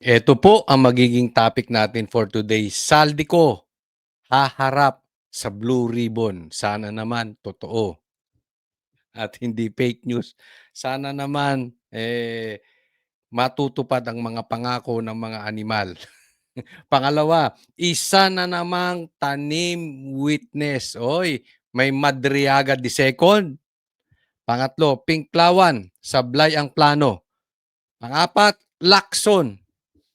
Ito po ang magiging topic natin for today. Saldi ko haharap sa Blue Ribbon. Sana naman totoo at hindi fake news. Sana naman matutupad ang mga pangako ng mga animal. Pangalawa, isa na namang tanim witness. Oy, may Madriaga the second. Pangatlo, Pinklawan, sablay ang plano. Pangapat, Lacson,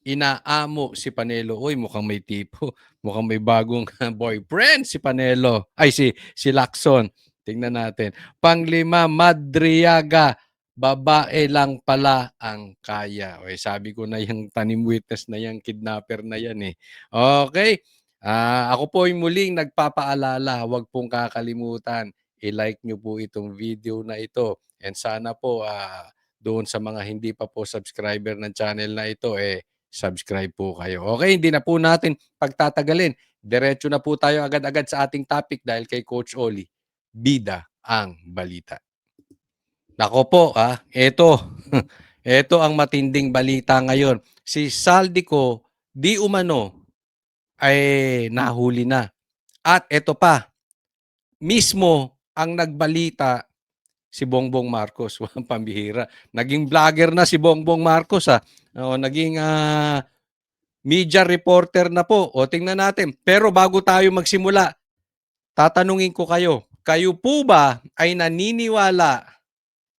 inaamo si Panelo. Uy, mukhang may tipo. Mukhang may bagong boyfriend si Panelo. Ay, si Lacson. Tingnan natin. Panglima, Madriaga. Babae lang pala ang kaya. Uy, sabi ko na yung tanim witness na yung kidnapper na yan eh. Okay. Ako po yung muling nagpapaalala. Huwag pong kakalimutan. I-like nyo po itong video na ito. And sana po doon sa mga hindi pa po subscriber ng channel na ito, subscribe po kayo. Okay, hindi na po natin pagtatagalin. Diretso na po tayo agad-agad sa ating topic dahil kay Coach Oli. Bida ang balita. Nako po, eto. Eto ang matinding balita ngayon. Si Saldico di umano ay nahuli na. At eto pa, mismo ang nagbalita si Bongbong Marcos. Walang pambihira. Naging vlogger na si Bongbong Marcos. Naging media reporter na po. O tingnan natin. Pero bago tayo magsimula, tatanungin ko kayo. Kayo po ba ay naniniwala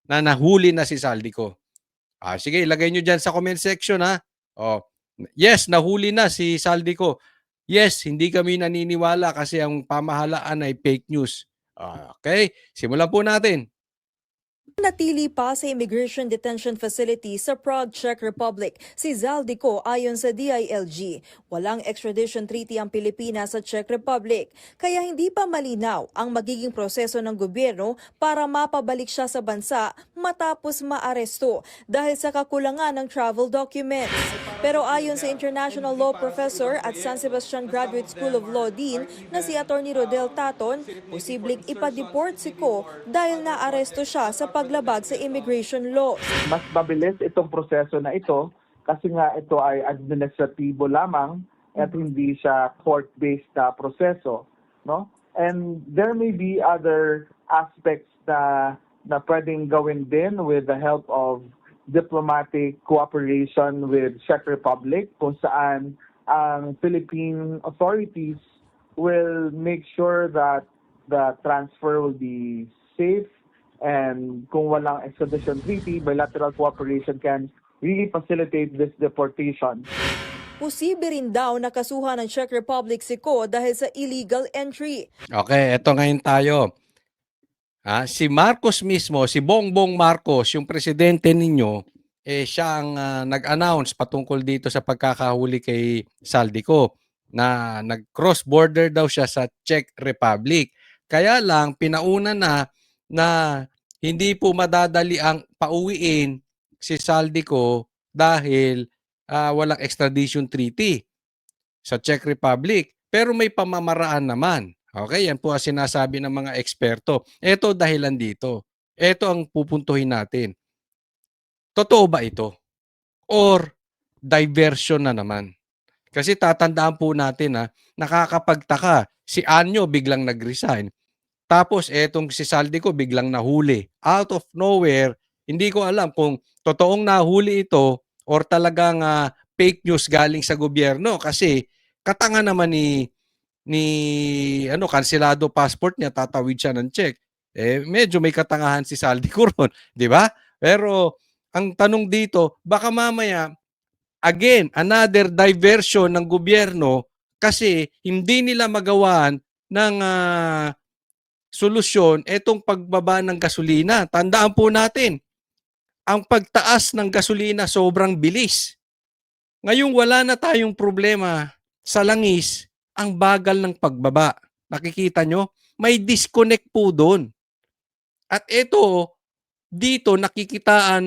na nahuli na si Saldico? Sige, ilagay nyo dyan sa comment section ha. Yes, nahuli na si Saldico. Yes, hindi kami naniniwala kasi ang pamahalaan ay fake news. Okay, simulan po natin. Natili pa sa Immigration Detention Facility sa Prague, Czech Republic si Zaldico ayon sa DILG. Walang extradition treaty ang Pilipinas sa Czech Republic, kaya hindi pa malinaw ang magiging proseso ng gobyerno para mapabalik siya sa bansa matapos maaresto dahil sa kakulangan ng travel documents. Pero ayon sa International Law Professor at San Sebastian Graduate School of Law Dean na si Atty. Rodel Taton, posibleng ipa-deport si Ko dahil naaresto siya sa paglabag sa immigration laws. Mas mabilis itong proseso na ito kasi nga ito ay administratibo lamang at hindi siya court-based na proseso, no? And there may be other aspects na pwedeng gawin din with the help of diplomatic cooperation with Czech Republic kung saan ang Philippine authorities will make sure that the transfer will be safe. And kung walang extradition treaty, bilateral cooperation can really facilitate this deportation. Posible rin daw nakasuhan ng Czech Republic si Ko dahil sa illegal entry. Okay, eto ngayon tayo. Si Marcos mismo, si Bongbong Marcos, yung presidente ninyo, siya ang nag-announce patungkol dito sa pagkakahuli kay Saldico na nag-cross border daw siya sa Czech Republic. Kaya lang pinauna na hindi po madadali ang pauwiin si Saldico dahil walang extradition treaty sa Czech Republic. Pero may pamamaraan naman. Okay, yan po ang sinasabi ng mga eksperto. Ito dahilan dito. Ito ang pupuntuhin natin. Totoo ba ito? Or diversion na naman? Kasi tatandaan po natin nakakapagtaka. Si Anyo biglang nag-resign. Tapos etong si Saldico biglang nahuli. Out of nowhere, hindi ko alam kung totoong nahuli ito or talagang fake news galing sa gobyerno kasi katanga naman ni kanselado passport niya, tatawid siya ng check. Medyo may katangahan si Saldico ron, di ba? Pero ang tanong dito, baka mamaya again, another diversion ng gobyerno kasi hindi nila magawaan ng solusyon etong pagbaba ng gasolina. Tandaan po natin, ang pagtaas ng gasolina sobrang bilis. Ngayong wala na tayong problema sa langis, ang bagal ng pagbaba. Nakikita nyo? May disconnect po doon. At ito, dito nakikitaan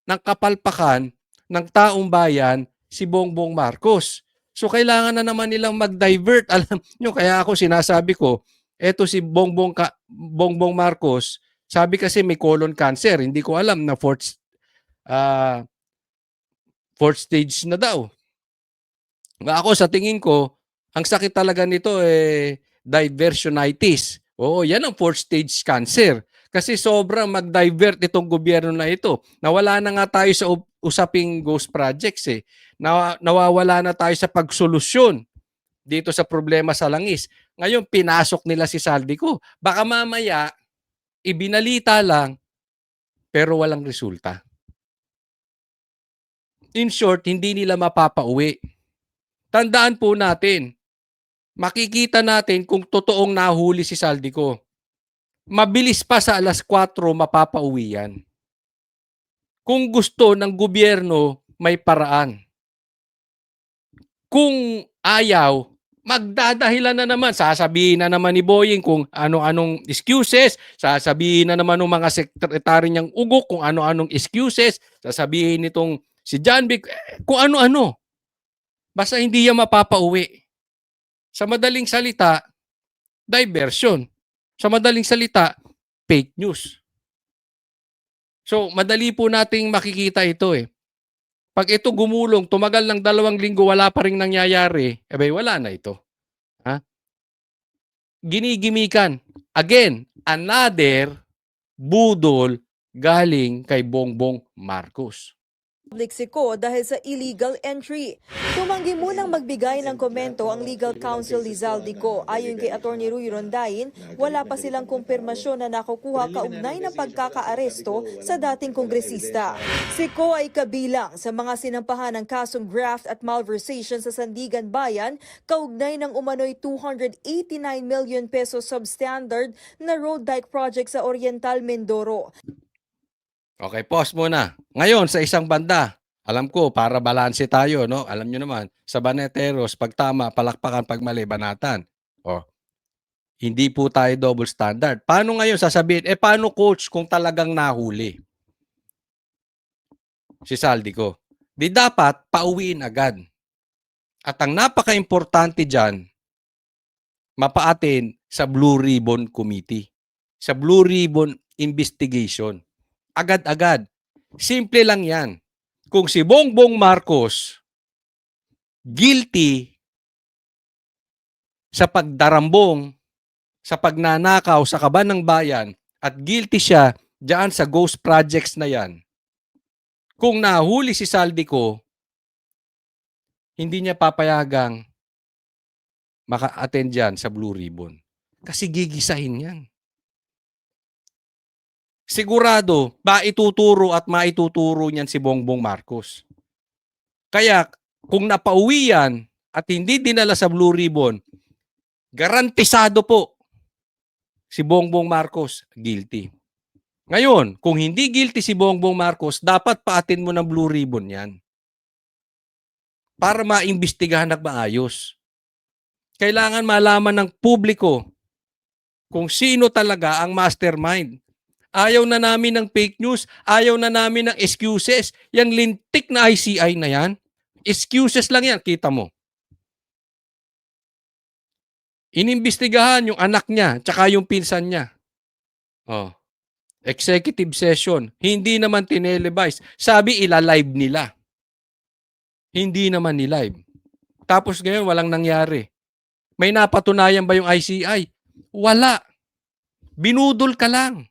ng kapalpakan ng taong bayan si Bongbong Marcos. So kailangan na naman nilang mag-divert. Alam nyo, kaya ako sinasabi ko, eto si Bongbong Marcos, sabi kasi may colon cancer. Hindi ko alam na Fourth stage na daw. Ako sa tingin ko, ang sakit talaga nito divertionitis. Oo, yan ang fourth stage cancer. Kasi sobrang mag-divert itong gobyerno na ito. Nawala na nga tayo sa usaping ghost projects eh. Nawawala na tayo sa pagsolusyon dito sa problema sa langis. Ngayon, pinasok nila si Saldico. Baka mamaya, ibinalita lang, pero walang resulta. In short, hindi nila mapapauwi. Tandaan po natin, makikita natin kung totoong nahuli si Saldico. Mabilis pa sa alas 4 mapapauwi yan. Kung gusto ng gobyerno, may paraan. Kung ayaw, magdadahilan na naman. Sasabihin na naman ni Boying kung ano-anong excuses. Sasabihin na naman ng mga sekretary niyang ugok kung ano-anong excuses. Sasabihin nitong si John Vic, kung ano-ano. Basta hindi yan mapapauwi. Sa madaling salita, diversion. Sa madaling salita, fake news. So, madali po nating makikita ito eh. Pag ito gumulong, tumagal ng 2 linggo, wala pa rin nangyayari, wala na ito. Ha? Ginigimikan. Again, another budol galing kay Bongbong Marcos. Siko dahil sa illegal entry. Tumanggi munang magbigay ng komento ang legal counsel ni Zaldico. Ayon kay Atty. Ruy Rondain, wala pa silang kumpirmasyon na nakukuha kaugnay ng pagkakaaresto sa dating kongresista. Siko ay kabilang sa mga sinampahan ng kasong graft at malversation sa Sandigan Bayan kaugnay ng umano'y 289 million pesos substandard na road dike project sa Oriental Mindoro. Okay, pause muna. Ngayon, sa isang banda, alam ko, para balanse tayo, no? Alam nyo naman, sa Baneteros, pag tama, palakpakan, pag mali, banatan. O, hindi po tayo double standard. Paano ngayon sasabihin, paano coach kung talagang nahuli? Si Saldico. Di dapat, pauwiin agad. At ang napaka-importante dyan, mapaatin sa Blue Ribbon Committee. Sa Blue Ribbon Investigation. Agad-agad. Simple lang yan. Kung si Bongbong Marcos guilty sa pagdarambong, sa pagnanakaw sa kaban ng bayan, at guilty siya diyan sa ghost projects na yan, kung nahuli si Saldico, hindi niya papayagang maka-attend dyan sa Blue Ribbon. Kasi gigisahin yan. Sigurado, maituturo at maituturo niyan si Bongbong Marcos. Kaya, kung napauwi yan at hindi dinala sa Blue Ribbon, garantisado po si Bongbong Marcos guilty. Ngayon, kung hindi guilty si Bongbong Marcos, dapat paatin mo ng Blue Ribbon yan para maimbestigahan ng maayos. Kailangan malaman ng publiko kung sino talaga ang mastermind. Ayaw na namin ng fake news, ayaw na namin ng excuses. Yang lintik na ICI na yan, excuses lang yan, kita mo. Inimbestigahan yung anak niya, tsaka yung pinsan niya. Oh. Executive session, hindi naman tinelevise. Sabi ila-live nila. Hindi naman ni-live. Tapos ngayon walang nangyari. May napatunayan ba yung ICI? Wala. Binudol ka lang.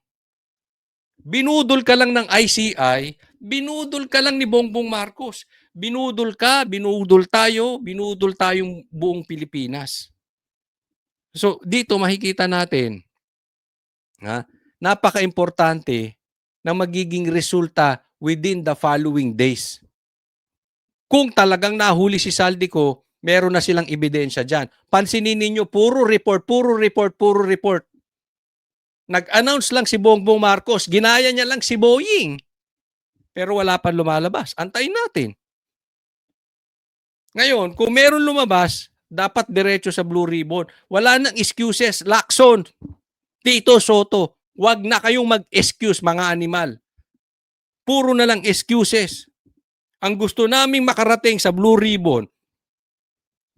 Binudol ka lang ng ICI, binudol ka lang ni Bongbong Marcos. Binudol ka, binudol tayong buong Pilipinas. So, dito makikita natin, napaka-importante na magiging resulta within the following days. Kung talagang nahuli si Saldico, meron na silang ebidensya dyan. Pansinin ninyo, puro report. Nag-announce lang si Bongbong Marcos, ginaya niya lang si Boying. Pero wala pa lumalabas. Antayin natin. Ngayon, kung meron lumabas, dapat diretso sa Blue Ribbon. Wala nang excuses. Lacson, Tito Soto, wag na kayong mag-excuse mga animal. Puro na lang excuses. Ang gusto naming makarating sa Blue Ribbon,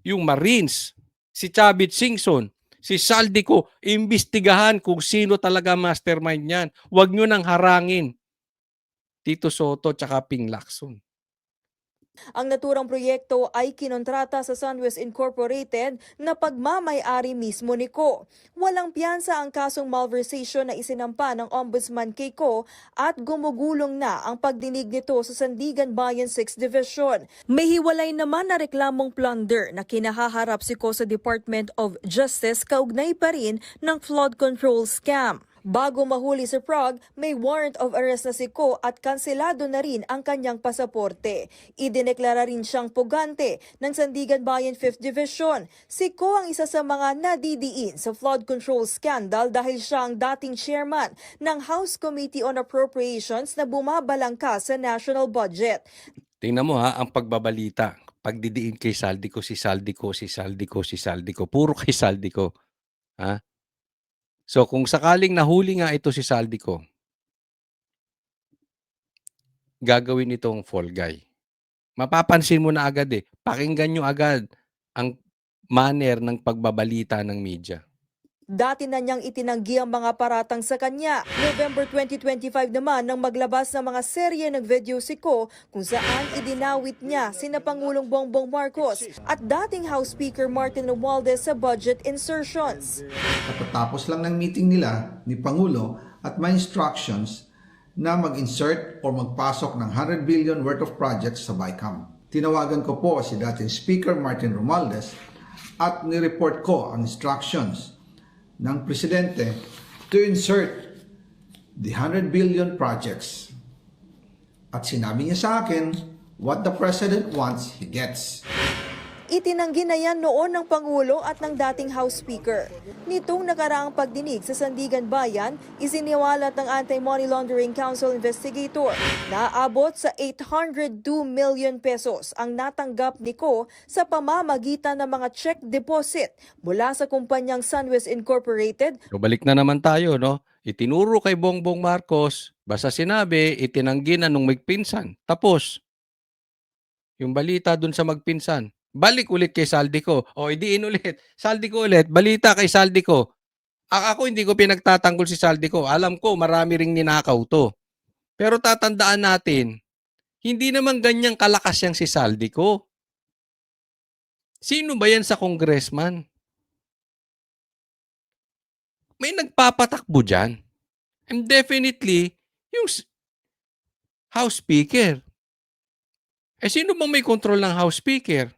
yung Marines, si Chavit Singson, si Saldico, imbestigahan kung sino talaga mastermind niyan. Huwag nyo nang harangin Tito Soto tsaka Ping Lacson. Ang naturang proyekto ay kinontrata sa SunWest Incorporated na pagmamay-ari mismo ni Ko. Walang piyansa ang kasong malversation na isinampa ng Ombudsman kay Ko at gumugulong na ang pagdinig nito sa Sandigan Bayan 6th Division. May hiwalay naman na reklamong plunder na kinahaharap si Ko sa Department of Justice kaugnay pa rin ng flood control scam. Bago mahuli si Prague, may warrant of arrest na si Ko at kanselado na rin ang kanyang pasaporte. Idineklara rin siyang pugante ng Sandigan Bayan 5th Division. Si Ko ang isa sa mga nadidiin sa flood control scandal dahil siya ang dating chairman ng House Committee on Appropriations na bumabalangka sa national budget. Tingnan mo ha, ang pagbabalita. Pagdidiin kay Saldico, si Saldico, si Saldico, si Saldico. Puro kay Saldico. Ha? So kung sakaling nahuli nga ito si Saldico, gagawin itong fall guy. Mapapansin mo na agad eh. Pakinggan nyo agad ang manner ng pagbabalita ng media. Dati na niyang itinanggi ang mga paratang sa kanya. November 2025 naman nang maglabas ng mga serye ng video si Ko kung saan idinawit niya sina Pangulong Bongbong Marcos at dating House Speaker Martin Romualdez sa budget insertions. Katatapos lang ng meeting nila ni Pangulo at may instructions na mag-insert o magpasok ng 100 billion worth of projects sa BICAM. Tinawagan ko po si dating Speaker Martin Romualdez at nireport ko ang instructions ng Presidente to insert the 100 billion projects. At sinabi niya sa akin, what the President wants, he gets. Itinanggi na yan noon ng Pangulo at ng dating House Speaker. Nitong nakaraang pagdinig sa Sandigan Bayan, isiniwalat ng Anti-Money Laundering Council investigator na aabot sa 802 million pesos ang natanggap ni Ko sa pamamagitan ng mga check deposit mula sa kumpanyang SunWest Incorporated. So balik na naman tayo, no? Itinuro kay Bongbong Marcos, basta sinabi, itinanggi na nung magpinsan. Tapos, yung balita dun sa magpinsan, balik ulit kay Saldico. O, idiin ulit. Saldico ulit. Balita kay Saldico. Ako hindi ko pinagtatanggol si Saldico. Alam ko, marami ring ninakaw to. Pero tatandaan natin, hindi naman ganyang kalakas yang si Saldico. Sino ba yan sa congressman? May nagpapatakbo dyan. And definitely, yung House Speaker. Sino bang may control ng House Speaker?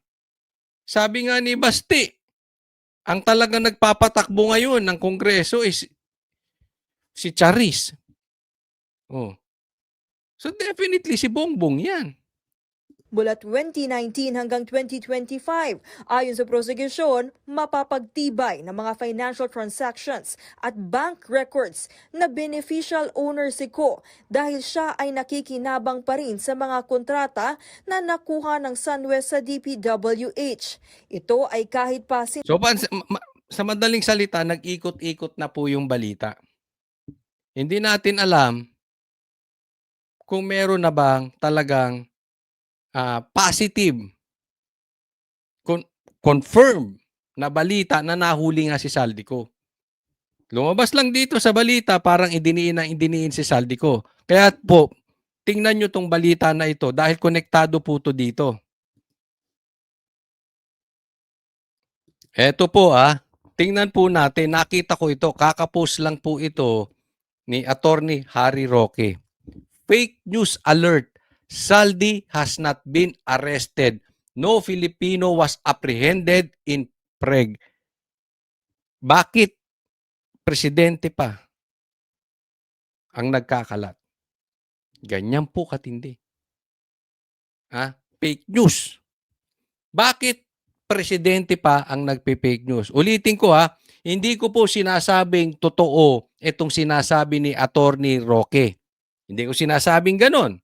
Sabi nga ni Basti, ang talagang nagpapatakbo ngayon ng Kongreso is si Charis. Oh. So definitely si Bongbong yan. Mula 2019 hanggang 2025, ayon sa prosecution, mapapagtibay ng mga financial transactions at bank records na beneficial owner si Ko dahil siya ay nakikinabang pa rin sa mga kontrata na nakuha ng SunWest sa DPWH. Ito ay kahit pa So sa madaling salita, nag-ikot-ikot na po yung balita. Hindi natin alam kung meron na bang talagang positive, confirm na balita na nahuli nga si Saldico. Lumabas lang dito sa balita, parang idiniin si Saldico. Kaya po, tingnan nyo tong balita na ito dahil konektado po to dito. Eto po tingnan po natin, nakita ko ito, kakapost lang po ito ni Attorney Harry Roque. Fake news alert. Saldi has not been arrested. No Filipino was apprehended in Prague. Bakit presidente pa ang nagkakalat? Ganyan po katindi. Fake news. Bakit presidente pa ang nagpe-fake news? Ulitin ko hindi ko po sinasabing totoo itong sinasabi ni Attorney Roque. Hindi ko sinasabing ganon.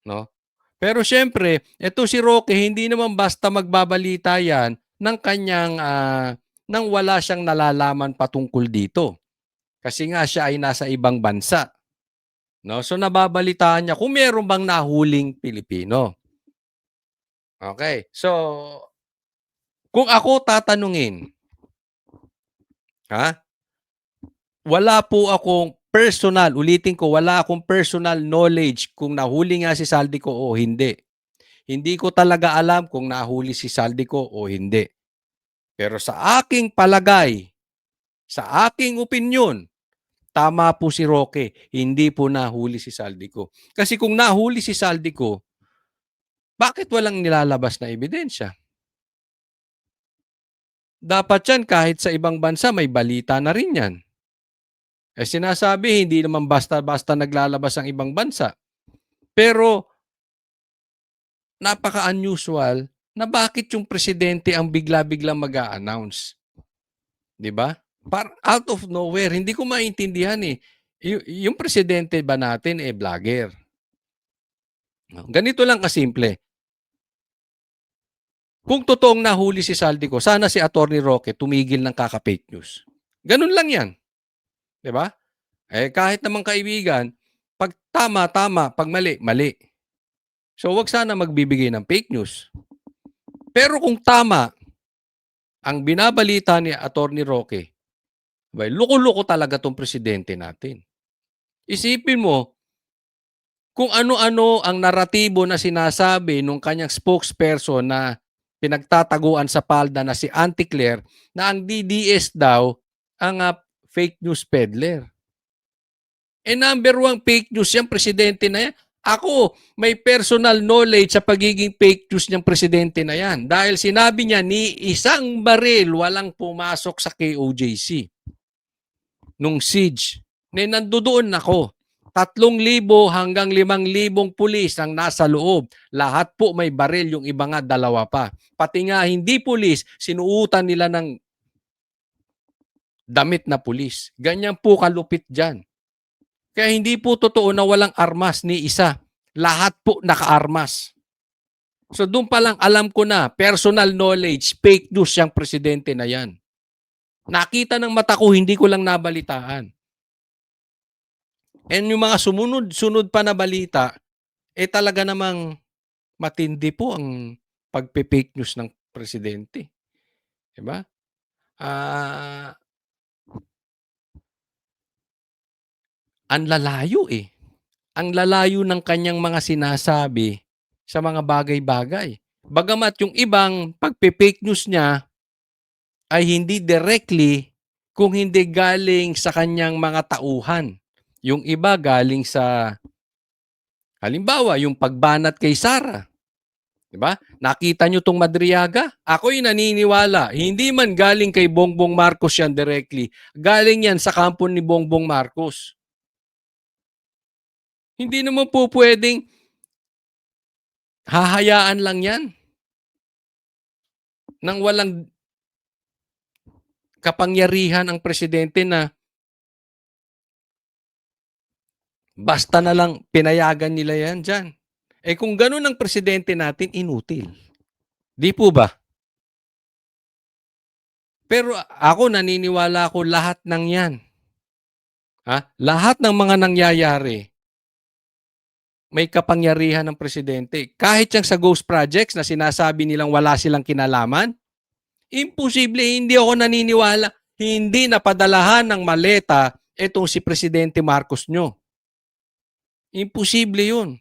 No? Pero syempre, ito si Roque, hindi naman basta magbabalita yan ng kanyang, nang wala siyang nalalaman patungkol dito. Kasi nga siya ay nasa ibang bansa. No? So nababalitaan niya kung meron bang nahuling Pilipino. Okay, so kung ako tatanungin, wala po akong personal, ulitin ko, wala akong personal knowledge kung nahuli nga si Saldico o hindi. Hindi ko talaga alam kung nahuli si Saldico o hindi. Pero sa aking palagay, sa aking opinyon, tama po si Roque, hindi po nahuli si Saldico. Kasi kung nahuli si Saldico, bakit walang nilalabas na ebidensya? Dapat yan kahit sa ibang bansa may balita na rin yan. Sinasabi, hindi naman basta-basta naglalabas ang ibang bansa. Pero napaka-unusual na bakit yung presidente ang bigla-biglang mag-a-announce. 'Di ba? Out of nowhere, hindi ko maintindihan eh. Yung presidente ba natin vlogger. Ganito lang kasimple. Kung totoong nahuli si Saldico, sana si Attorney Roque tumigil ng kaka-fake news. Ganun lang 'yan. 'Di ba? Kahit naman kaibigan, pag tama, tama, pag mali, mali. So wag sana magbibigay ng fake news. Pero kung tama ang binabalita ni Attorney Roque, loko-loko talaga tong presidente natin. Isipin mo, kung ano-ano ang naratibo na sinasabi nung kanyang spokesperson na pinagtataguan sa palda na si Auntie Claire na ang DDS daw ang fake news peddler. Number one fake news yung presidente na yan. Ako, may personal knowledge sa pagiging fake news niyang presidente na yan. Dahil sinabi niya ni isang baril walang pumasok sa KOJC. Nung siege. Nandoon ako. 3,000 hanggang 5,000 pulis ang nasa loob. Lahat po may baril, yung iba nga 2 pa. Pati nga hindi pulis, sinuutan nila ng damit na pulis. Ganyan po kalupit dyan. Kaya hindi po totoo na walang armas ni isa. Lahat po naka-armas. So doon pa lang alam ko na, personal knowledge, fake news yung presidente na yan. Nakita ng mata ko, hindi ko lang nabalitaan. And yung mga sunod pa na balita, talaga namang matindi po ang pagpe-fake news ng presidente. Diba? Ang lalayo eh. Ang lalayo ng kanyang mga sinasabi sa mga bagay-bagay. Bagamat yung ibang pagpe-fake news niya ay hindi directly kung hindi galing sa kanyang mga tauhan. Yung iba galing sa, halimbawa, yung pagbanat kay Sara. Diba? Nakita nyo tong Madriaga? Ako'y naniniwala, hindi man galing kay Bongbong Marcos yan directly. Galing yan sa kampo ni Bongbong Marcos. Hindi naman po pwedeng hahayaan lang yan nang walang kapangyarihan ang presidente na basta na lang pinayagan nila yan dyan. Kung ganun ang presidente natin, inutil. Di po ba? Pero ako naniniwala ko lahat ng yan. Lahat ng mga nangyayari, may kapangyarihan ng presidente. Kahit yung sa ghost projects na sinasabi nilang wala silang kinalaman, imposible, hindi ako naniniwala. Hindi napadalahan ng maleta itong si Presidente Marcos nyo. Imposible yun.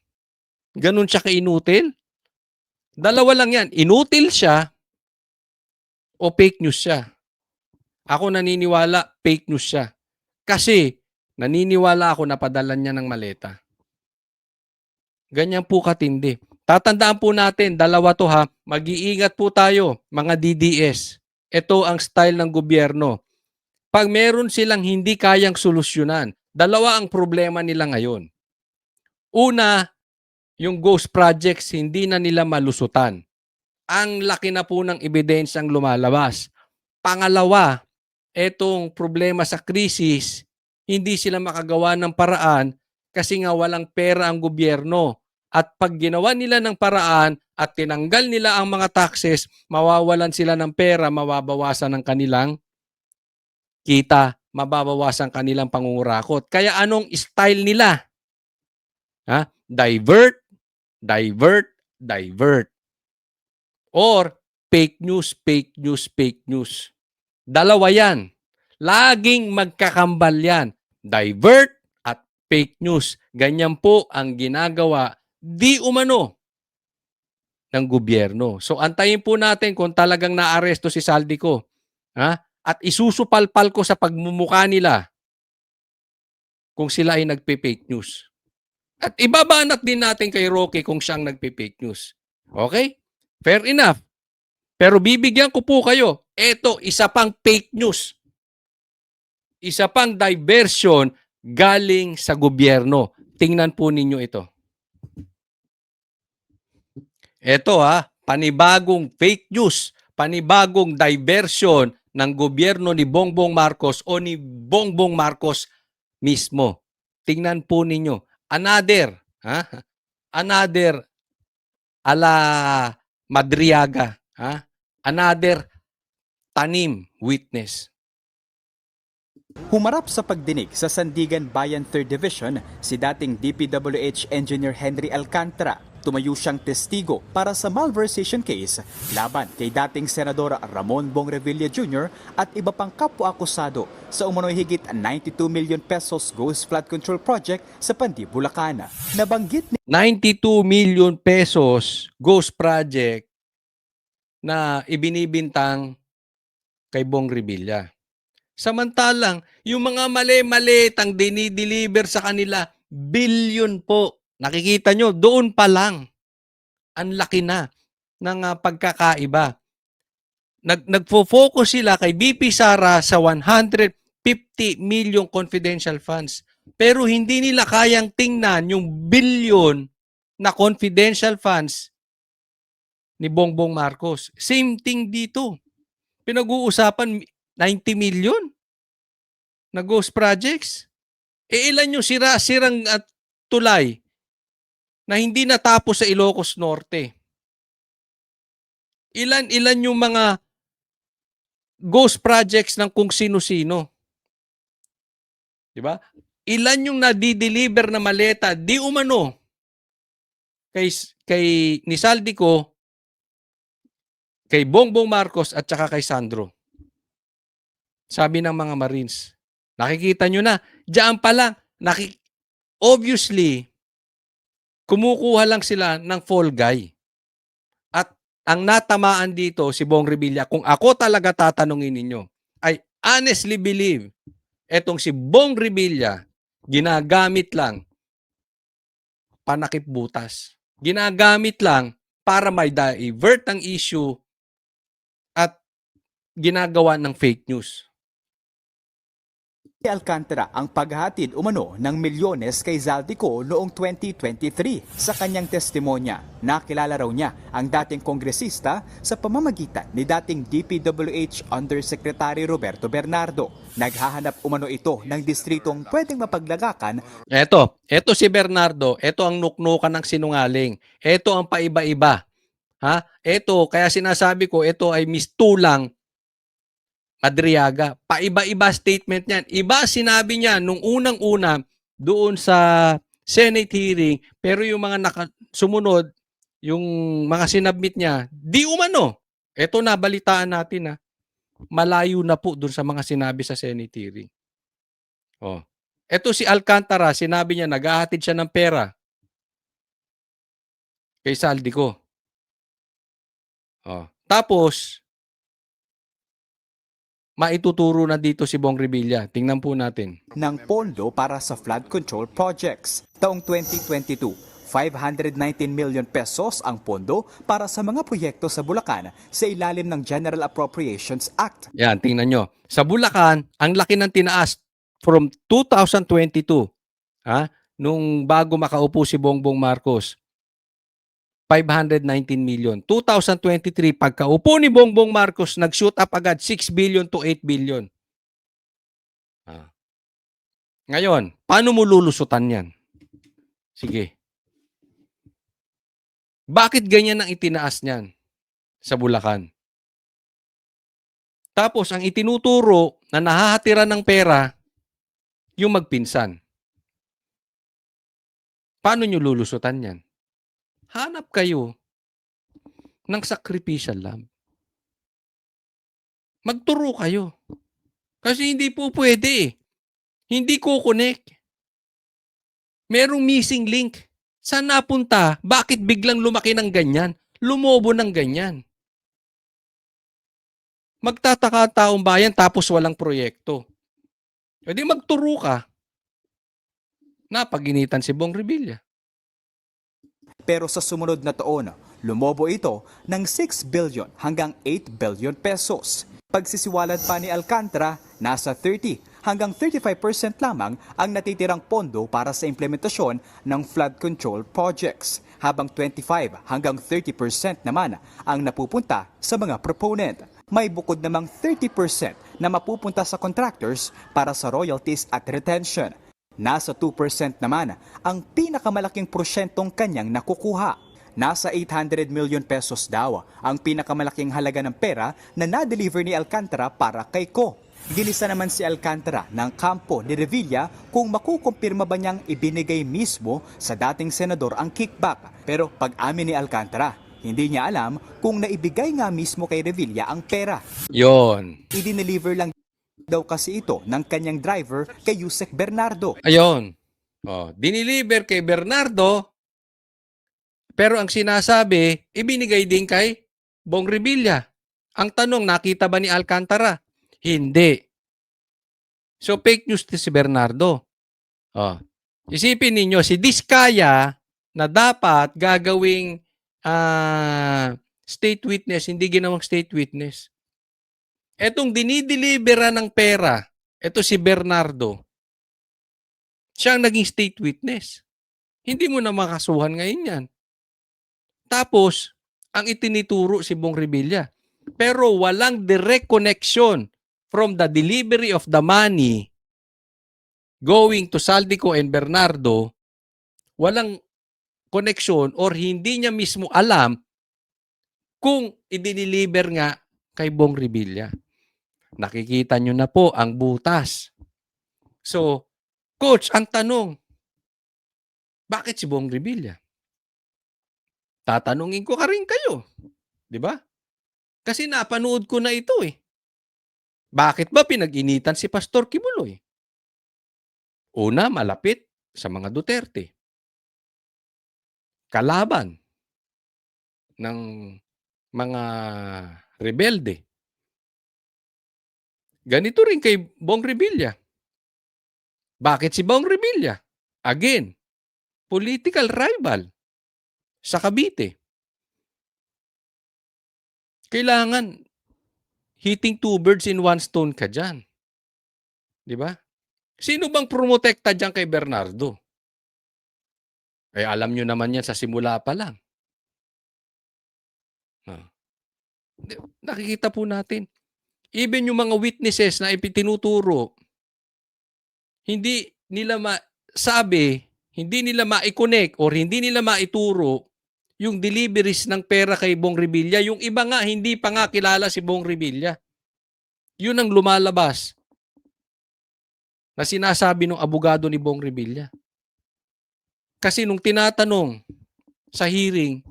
Ganun siya kainutil? Dalawa lang yan. Inutil siya o fake news siya. Ako naniniwala fake news siya. Kasi naniniwala ako napadala niya ng maleta. Ganyan po katindi. Tatandaan po natin, dalawa to ha, mag-iingat po tayo, mga DDS. Ito ang style ng gobyerno. Pag meron silang hindi kayang solusyonan, dalawa ang problema nila ngayon. Una, yung ghost projects, hindi na nila malusutan. Ang laki na po ng ebidensyang lumalabas. Pangalawa, etong problema sa krisis, hindi sila makagawa ng paraan kasi nga walang pera ang gobyerno. At pag ginawa nila ng paraan at tinanggal nila ang mga taxes, mawawalan sila ng pera, mababawasan ang kanilang kita, mababawasan kanilang pangungurakot. Kaya anong style nila? Divert, divert, divert. Or fake news, fake news, fake news. Dalawa yan. Laging magkakambal yan. Divert at fake news. Ganyan po ang ginagawa di umano ng gobyerno. So antayin po natin kung talagang naaresto si Saldico. Ha? At isusupalpal ko sa pagmumukha nila kung sila ay nagpe-fake news. At ibabanat din natin kay Roque kung siyang nagpe-fake news. Okay? Fair enough. Pero bibigyan ko po kayo, eto, isa pang fake news. Isa pang diversion galing sa gobyerno. Tingnan po ninyo ito. Ito panibagong fake news, panibagong diversion ng gobyerno ni Bongbong Marcos o ni Bongbong Marcos mismo. Tingnan po ninyo. Another ala Madriaga, another tanim witness. Humarap sa pagdinig sa Sandigan Bayan 3rd Division si dating DPWH Engineer Henry Alcantara. Tumayo siyang testigo para sa malversation case laban kay dating Senadora Ramon Bong Revilla Jr. at iba pang kapwa-akusado sa umano'y higit 92 million pesos ghost flood control project sa Pandi, Bulacan. Nabanggit ni 92 million pesos ghost project na ibinibintang kay Bong Revilla. Samantalang, yung mga mali-mali tang dinideliver sa kanila, billion po. Nakikita nyo, doon pa lang. Ang laki na ng pagkakaiba. Nagfo-focus sila kay BP Sara sa 150 million confidential funds. Pero hindi nila kayang tingnan yung billion na confidential funds ni Bongbong Marcos. Same thing dito. Pinag-uusapan 90 million na ghost projects. Ilan yung sirang tulay na hindi natapos sa Ilocos Norte? Ilan yung mga ghost projects ng kung sino-sino? Diba? Ilan yung nadi-deliver na maleta di umano kay ni Saldico, kay Bongbong Marcos at saka kay Sandro. Sabi ng mga Marines. Nakikita nyo na, diyan pa lang, obviously, kumukuha lang sila ng fall guy. At ang natamaan dito si Bong Revilla, kung ako talaga tatanungin ninyo, I honestly believe etong si Bong Revilla ginagamit lang panakip butas. Ginagamit lang para may divert ang issue at ginagawa ng fake news. Alcantara ang paghatid umano ng milyones kay Zaldico noong 2023. Sa kanyang testimonya, nakilala raw niya ang dating kongresista sa pamamagitan ni dating DPWH Undersecretary Roberto Bernardo. Naghahanap umano ito ng distritong pwedeng mapaglagakan. Eto si Bernardo, eto ang nuknukan ng sinungaling. Eto ang paiba-iba. Eto, kaya sinasabi ko, eto ay mistulang Madriaga. Paiba-iba statement niyan. Iba sinabi niya nung unang-una doon sa Senate hearing, pero yung mga sumunod, yung mga sinabmit niya, di umano. Ito na, balitaan natin malayo na po doon sa mga sinabi sa Senate hearing. Ito si Alcantara, sinabi niya, naghahatid siya ng pera kay Saldico. Tapos, maituturo na dito si Bong Revilla. Tingnan po natin. Ng pondo para sa flood control projects. Taong 2022, 519 million pesos ang pondo para sa mga proyekto sa Bulacan sa ilalim ng General Appropriations Act. Yan, tingnan nyo. Sa Bulacan, ang laki ng tinaas from 2022, nung bago makaupo si Bongbong Marcos, 519 million. 2023, pagkaupo ni Bongbong Marcos, nag-shoot up agad 6 billion to 8 billion. Ngayon, paano mo lulusutan yan? Sige. Bakit ganyan ang itinaas niyan sa Bulacan? Tapos, ang itinuturo na nahahatiran ng pera, yung magpinsan. Paano nyo lulusutan yan? Hanap kayo ng sacrificial lamb. Magturo kayo. Kasi hindi po pwede. Hindi kukonek. Merong missing link. Saan napunta? Bakit biglang lumaki ng ganyan? lumobo ng ganyan. Magtataka ang taong bayan tapos walang proyekto. E di magturo ka. Napaginitan si Bong Revilla. Pero sa sumunod na taon, lumobo ito ng 6 billion hanggang 8 billion pesos. Pagsisiwalat pa ni Alcantara, nasa 30 hanggang 35% lamang ang natitirang pondo para sa implementasyon ng flood control projects, habang 25 hanggang 30% naman ang napupunta sa mga proponent. May bukod namang 30% na mapupunta sa contractors para sa royalties at retention. Nasa 2% naman ang pinakamalaking porsyentong kanyang nakukuha. Nasa 800 million pesos daw ang pinakamalaking halaga ng pera na na-deliver ni Alcantara para kay Ko. Ginisa naman si Alcantara ng kampo ni Revilla kung makukumpirma ba niyang ibinigay mismo sa dating senador ang kickback. Pero pag-amin ni Alcantara, hindi niya alam kung naibigay nga mismo kay Revilla ang pera. Yon. I-deliver lang daw kasi ito ng kanyang driver kay Yusek Bernardo. Ayon. Diniliver kay Bernardo, pero ang sinasabi, ibinigay din kay Bong Revilla. Ang tanong, nakita ba ni Alcantara? Hindi. So fake news to si Bernardo. Isipin ninyo, si Diskaya na dapat gagawing state witness, hindi ginawang state witness. Etong dinideliveran ng pera, eto si Bernardo, siya ang naging state witness. Hindi mo na makasuhan ngayon yan. Tapos, ang itinituro si Bong Revilla. Pero walang direct connection from the delivery of the money going to Saldico and Bernardo. Walang connection or hindi niya mismo alam kung i-deliver nga kay Bong Revilla. Nakikita nyo na po ang butas. So, Coach, ang tanong, bakit si Bong Revilla? Tatanungin ko ka rin kayo. Di ba? Kasi napanood ko na ito eh. Bakit ba pinag-initan si Pastor Kibuloy? Una, malapit sa mga Duterte. Kalaban ng mga rebelde. Ganito rin kay Bong Revilla. Bakit si Bong Revilla? Again, political rival sa Cavite. Kailangan hitting two birds in one stone ka dyan. Di ba? Sino bang promotekta dyan kay Bernardo? Alam nyo naman yan sa simula pa lang. Nakikita po natin. Even yung mga witnesses na ipitinuturo, hindi nila masabi, hindi nila ma-connect or hindi nila maituro yung deliveries ng pera kay Bong Revilla. Yung iba nga, hindi pa nga kilala si Bong Revilla. Yun ang lumalabas na sinasabi ng abogado ni Bong Revilla. Kasi nung tinatanong sa hearing,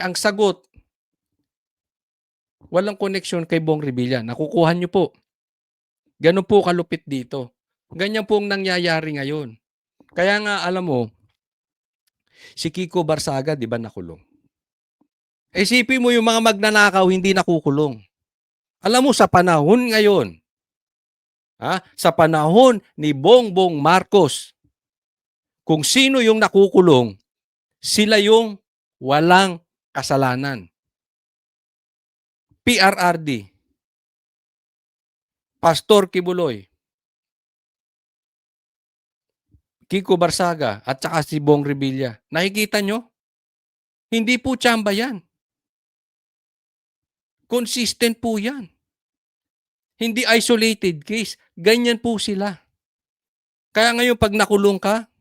ang sagot, walang connection kay Bong Revilla. Nakukuha nyo po. Ganun po kalupit dito. Ganyan po ang nangyayari ngayon. Kaya nga, alam mo, si Kiko Barsaga, di ba nakulong? Isipin mo yung mga magnanakaw, hindi nakukulong. Alam mo, sa panahon ngayon, sa panahon ni Bongbong Marcos, kung sino yung nakukulong, sila yung walang kasalanan. PRRD, Pastor Kibuloy, Kiko Barsaga, at saka si Bong Revilla. Nakikita nyo? Hindi po tsamba yan. Consistent po yan. Hindi isolated case. Ganyan po sila. Kaya ngayon pag nakulong ka,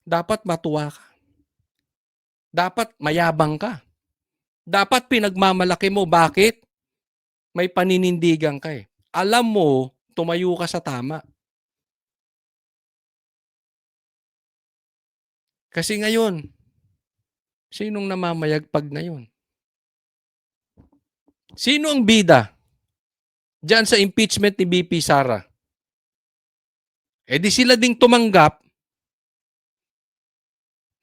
dapat matuwa ka. Dapat mayabang ka. Dapat pinagmamalaki mo. Bakit? May paninindigan ka eh. Alam mo, tumayo ka sa tama. Kasi ngayon, sinong namamayagpag ngayon? Sino ang bida diyan sa impeachment ni BP Sara? Di sila ding tumanggap.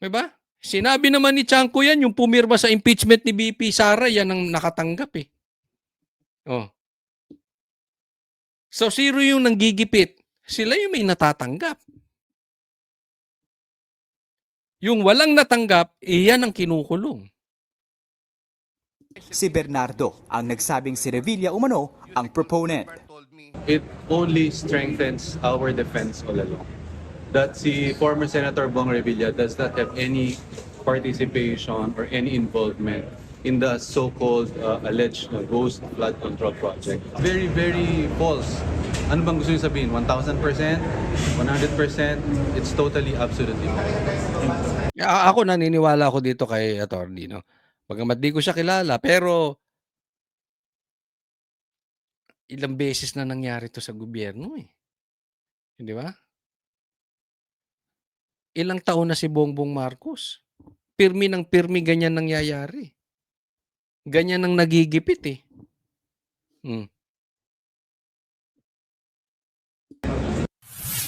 Diba? Sinabi naman ni Tiangco yan, yung pumirma sa impeachment ni VP Sara, yan ang nakatanggap eh. Oh. So, zero yung nanggigipit. Sila yung may natatanggap. Yung walang natanggap, iyan ang kinukulong. Si Bernardo ang nagsabing si Revilla umano ang proponent. It only strengthens our defense all along. That si former Senator Bong Revilla does not have any participation or any involvement in the so-called alleged ghost flood control project. Very, very false. Ano bang gusto niyo sabihin? 1,000%? 100%? It's totally, absolutely false. Ako naniniwala ako dito kay Atty. No? Bagamat di ko siya kilala, pero ilang beses na nangyari to sa gobyerno eh. Di ba? Ilang taon na si Bongbong Marcos. Pirmi ng pirmi ganyan nangyayari. Ganyan ang nagigipit eh. Hmm.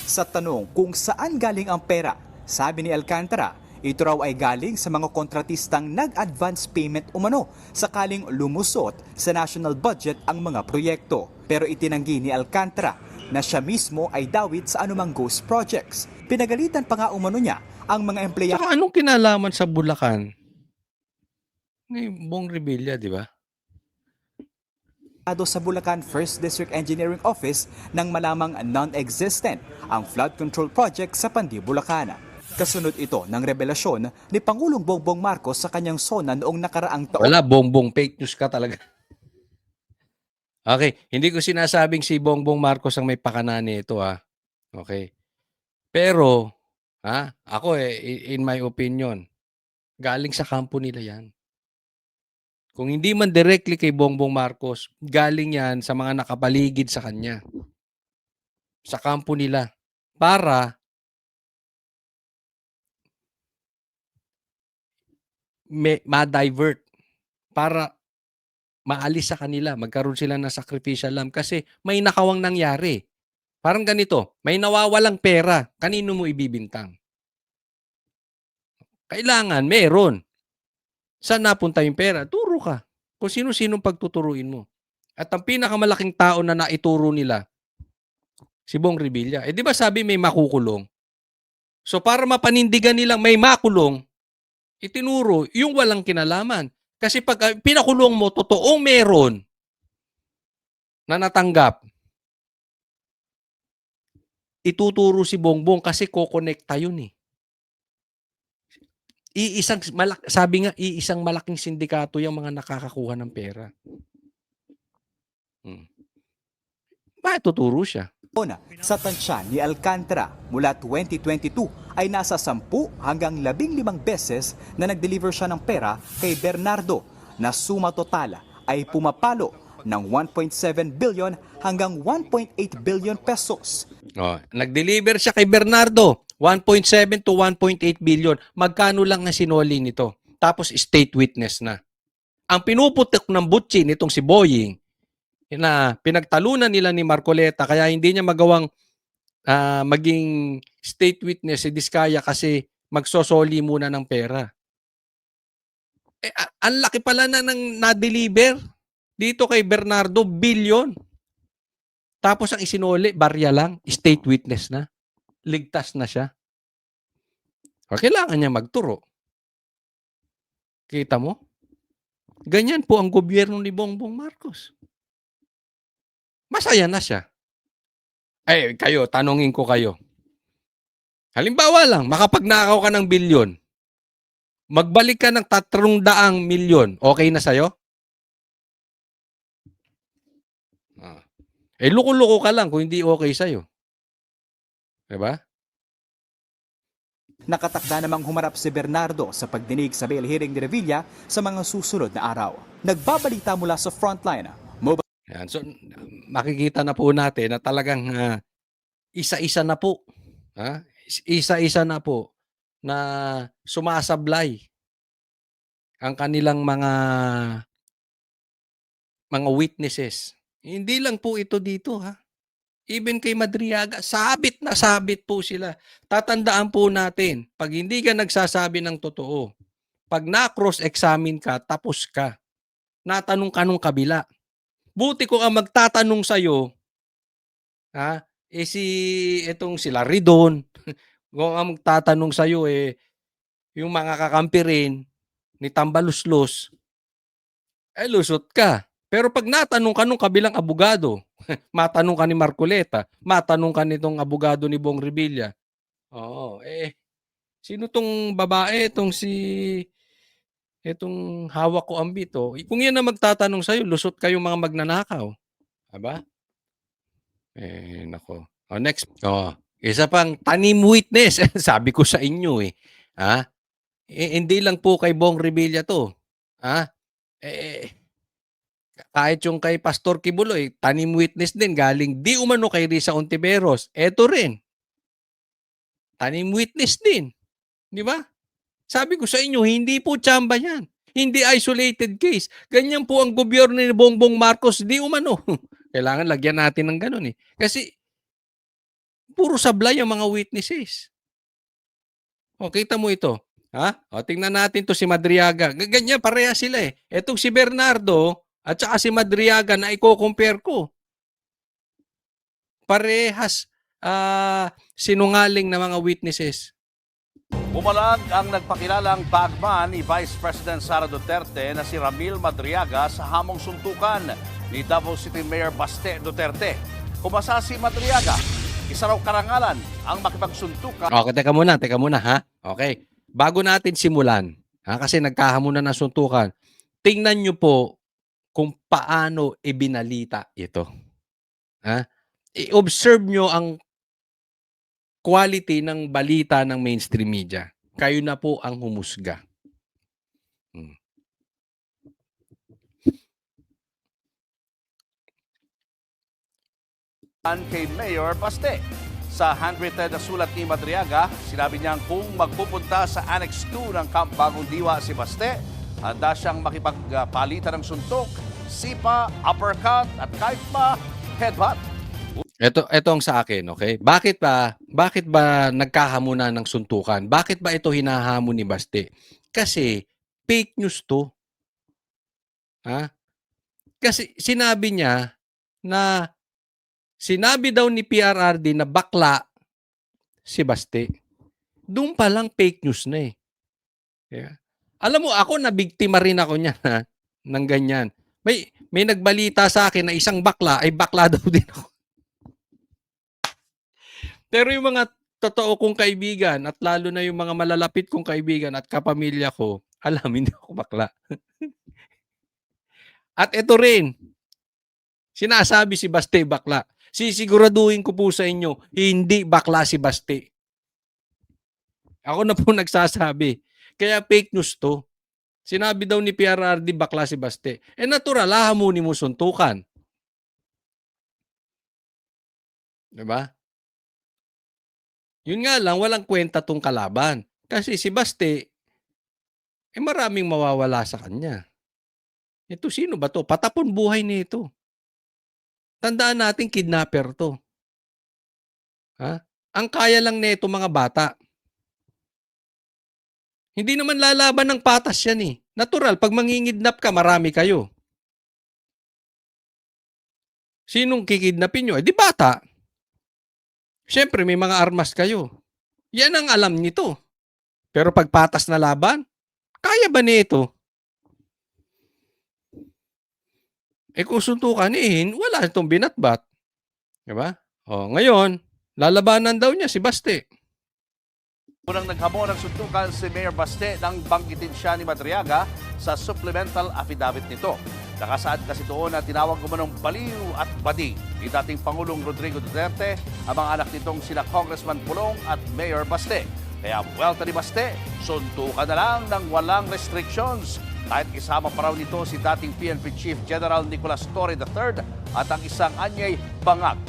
Sa tanong kung saan galing ang pera, sabi ni Alcantara, ito raw ay galing sa mga kontratistang nag-advance payment umano sakaling lumusot sa national budget ang mga proyekto. Pero itinanggi ni Alcantara na siya mismo ay dawit sa anumang ghost projects. Pinagalitan pa nga umano niya ang mga empleyado Saka anong kinalaman sa Bulacan? Ni Bong Revilla, di ba? sa Bulacan 1st District Engineering Office nang malamang non-existent ang flood control project sa Pandi, Bulacan. Kasunod ito ng revelasyon ni Pangulong Bongbong Marcos sa kanyang SONA noong nakaraang taon. Wala, Bongbong, fake news ka talaga. Okay, hindi ko sinasabing si Bongbong Marcos ang may pakana nito ah. Okay. Pero, ako in my opinion, galing sa kampo nila yan. Kung hindi man directly kay Bongbong Marcos, galing yan sa mga nakapaligid sa kanya. Sa kampo nila. Para ma-divert. Para maalis sa kanila. Magkaroon sila ng sacrificial lamb. Kasi may nakawang nangyari. Parang ganito. May nawawalang pera. Kanino mo ibibintang? Kailangan, meron. Saan napunta yung pera? Turo ka. Kung sino-sinong pagtuturuin mo. At ang pinakamalaking tao na naituro nila, si Bong Revilla. Eh di ba sabi may makukulong? So para mapanindigan nilang may makulong, itinuro yung walang kinalaman. Kasi pag pinakulong mo, totoong meron na natanggap, ituturo si Bongbong kasi kokonekta yun eh. Sabi nga, iisang malaking sindikato yung mga nakakakuha ng pera. Bakit tuturo siya? Sa tansya ni Alcantara mula 2022 ay nasa 10 hanggang 15 beses na nag-deliver siya ng pera kay Bernardo na suma total ay pumapalo ng 1.7 billion hanggang 1.8 billion pesos. Nag-deliver siya kay Bernardo, 1.7 to 1.8 billion. Magkano lang ang sinoli nito? Tapos state witness na. Ang pinuputok ng butsi nitong si Boying, na pinagtalunan nila ni Marcoleta kaya hindi niya magawang maging state witness si Diskaya kasi magsosoli muna ng pera. Ang laki pala na ng na-deliver dito kay Bernardo, billion. Tapos ang isinuli, barya lang, state witness na. Ligtas na siya. O kailangan niya magturo. Kita mo? Ganyan po ang gobyerno ni Bongbong Marcos. Masaya na siya. Kayo, tanungin ko kayo. Halimbawa lang, makapagnakaw ka ng bilyon. Magbalik ka ng 300 milyon. Okay na sa'yo? Luko-luko ka lang kung hindi okay sa'yo. Diba? Nakatakda namang humarap si Bernardo sa pagdinig sa bail hearing ni Revilla sa mga susunod na araw. Nagbabalita mula sa Frontline. Yan. So, makikita na po natin na talagang isa-isa na po. Isa-isa na po na sumasablay ang kanilang mga witnesses. Hindi lang po ito dito Even kay Madriaga, sabit na sabit po sila. Tatandaan po natin, pag hindi ka nagsasabi ng totoo, pag na-cross-examine ka, tapos ka. Natanong ka nung kabila. Buti ko ang magtatanong sa'yo, itong sila Ridon, kung ang magtatanong sa'yo, yung mga kakampi rin, ni Tambaluslos, lusot ka. Pero pag natanong ka nung kabilang abogado, matanong ka ni Marcoleta, matanong ka nitong abogado ni Bong Revilla, sino tong babae, itong hawak ko ambito, kung yan na magtatanong sa'yo, lusot kayong mga magnanakaw. Aba? Nako. Next. Isa pang tanim witness. Sabi ko sa inyo hindi lang po kay Bong Revilla to. Kahit yung kay Pastor Kibuloy, tanim witness din, galing di umano kay Risa Ontiveros. Eto rin. Tanim witness din. Di ba? Sabi ko sa inyo, hindi po tsamba yan. Hindi isolated case. Ganyan po ang gobyerno ni Bongbong Marcos, di umano. Kailangan lagyan natin ng ganun Kasi, puro sablay ang mga witnesses. Kita mo ito. Tingnan natin to si Madriaga. Ganyan, pareha sila Etong si Bernardo at saka si Madriaga na i-compare ko. Parehas sinungaling na mga witnesses. Bumalag ang nagpakilalang bagman ni Vice President Sara Duterte na si Ramil Madriaga sa hamong suntukan ni Davao City Mayor Baste Duterte. Kumasa si Madriaga, isa raw karangalan ang makipagsuntukan. Okay, teka muna Okay, bago natin simulan, kasi nagkahamunan na suntukan, tingnan nyo po kung paano ibinalita ito. I-observe nyo ang quality ng balita ng mainstream media. Kayo na po ang humusga. Kay Mayor Baste. Sa handwritten na sulat ni Madriaga, sinabi niyang kung magpupunta sa Annex 2 ng Camp Bagong Diwa si Baste, handa siyang makipagpalitan ng suntok, sipa, uppercut at kahit pa headbutt. Ito ang sa akin, okay? Bakit ba nagkahamunan ng suntukan? Bakit ba ito hinahamon ni Baste? Kasi fake news to. Kasi sinabi niya na sinabi daw ni PRRD na bakla si Baste. Doon pa lang fake news na Yeah. Alam mo, ako nabiktima rin ako niya ng ganyan. May nagbalita sa akin na isang bakla ay bakla daw din ako. Pero yung mga totoo kong kaibigan at lalo na yung mga malalapit kong kaibigan at kapamilya ko, alam, hindi ako bakla. At ito rin, sinasabi si Baste bakla. Sisiguraduhin ko po sa inyo, hindi bakla si Baste. Ako na po nagsasabi. Kaya fake news to. Sinabi daw ni PRRD bakla si Baste. Natural, hahamunin mo suntukan. Diba? Yun nga lang, walang kwenta tong kalaban. Kasi si Baste, maraming mawawala sa kanya. Ito, sino ba to? Patapon buhay nito. Tandaan natin, kidnapper to. Ang kaya lang nito mga bata. Hindi naman lalaban ng patas yan Natural, pag mangingidnap ka, marami kayo. Sinong kikidnapin nyo? Di bata. Siyempre, may mga armas kayo. Yan ang alam nito. Pero pag patas na laban, kaya ba nito? Kung suntukan wala itong binatbat. Diba? Ngayon, lalabanan daw niya si Baste. Unang naghamon ng suntukan si Mayor Baste nang banggitin siya ni Madriaga sa supplemental affidavit nito. Nakasaad kasi doon na tinawag umanong baliw at bading ni dating Pangulong Rodrigo Duterte ang mga anak nitong sila Congressman Pulong at Mayor Baste. Kaya buwelta ni Baste, suntukan na lang ng walang restrictions. Kahit isama pa raw nito si dating PNP Chief General Nicolas Torre III at ang isang anyay Bangag.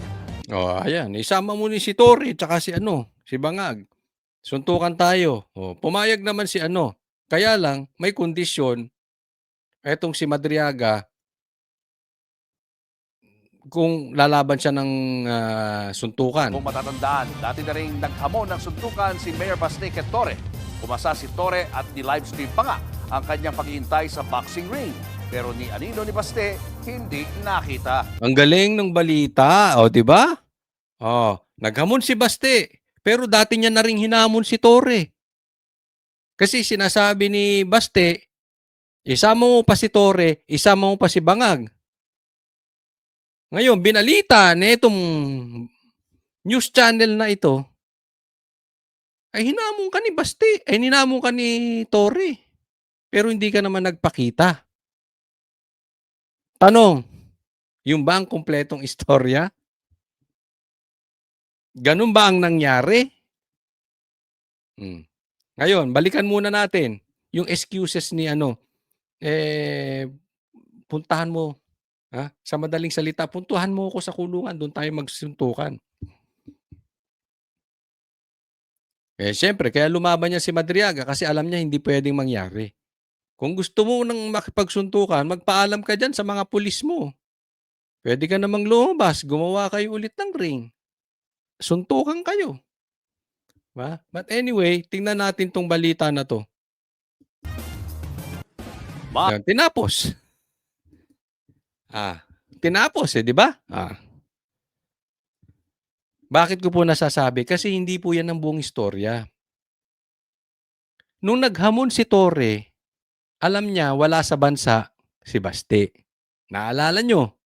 Ayan. Isama mo ni si Torre at si Bangag. Suntukan tayo. Pumayag naman si Kaya lang, may kondisyon. Etong si Madriaga, kung lalaban siya ng suntukan. Kung matatandaan, dati na rin naghamon ng suntukan si Mayor Baste kay Torre. Pumasa si Torre at ni-livestream pa nga ang kanyang paghihintay sa boxing ring. Pero ni Anino ni Baste, hindi nakita. Ang galing ng balita, o di ba? Oh, naghamon si Baste, pero dati niya na ring hinamon si Torre. Kasi sinasabi ni Baste, isama mo pa si Torre, isama mo pa si Bangag. Ngayon, binalita na itong news channel na ito, ay hinamon ka ni Baste, ay hinamon ka ni Torre. Pero hindi ka naman nagpakita. Tanong, yung ba ang kumpletong istorya? Ganun ba ang nangyari? Ngayon, balikan muna natin yung excuses ni puntahan mo, sa madaling salita, puntuhan mo ako sa kulungan, doon tayo magsuntukan. Siyempre, kaya lumaban niya si Madriaga kasi alam niya hindi pwedeng mangyari. Kung gusto mo nang makipagsuntukan, magpaalam ka dyan sa mga pulis mo. Pwede ka namang lumabas, gumawa kayo ulit ng ring. Suntukan kayo. Ba? But anyway, tingnan natin tong balita na to. Yan, tinapos. Tinapos di ba? Bakit ko po nasasabi? Kasi hindi po yan ang buong istorya. Nung naghamon si Torre, alam niya wala sa bansa si Baste. Naalala nyo?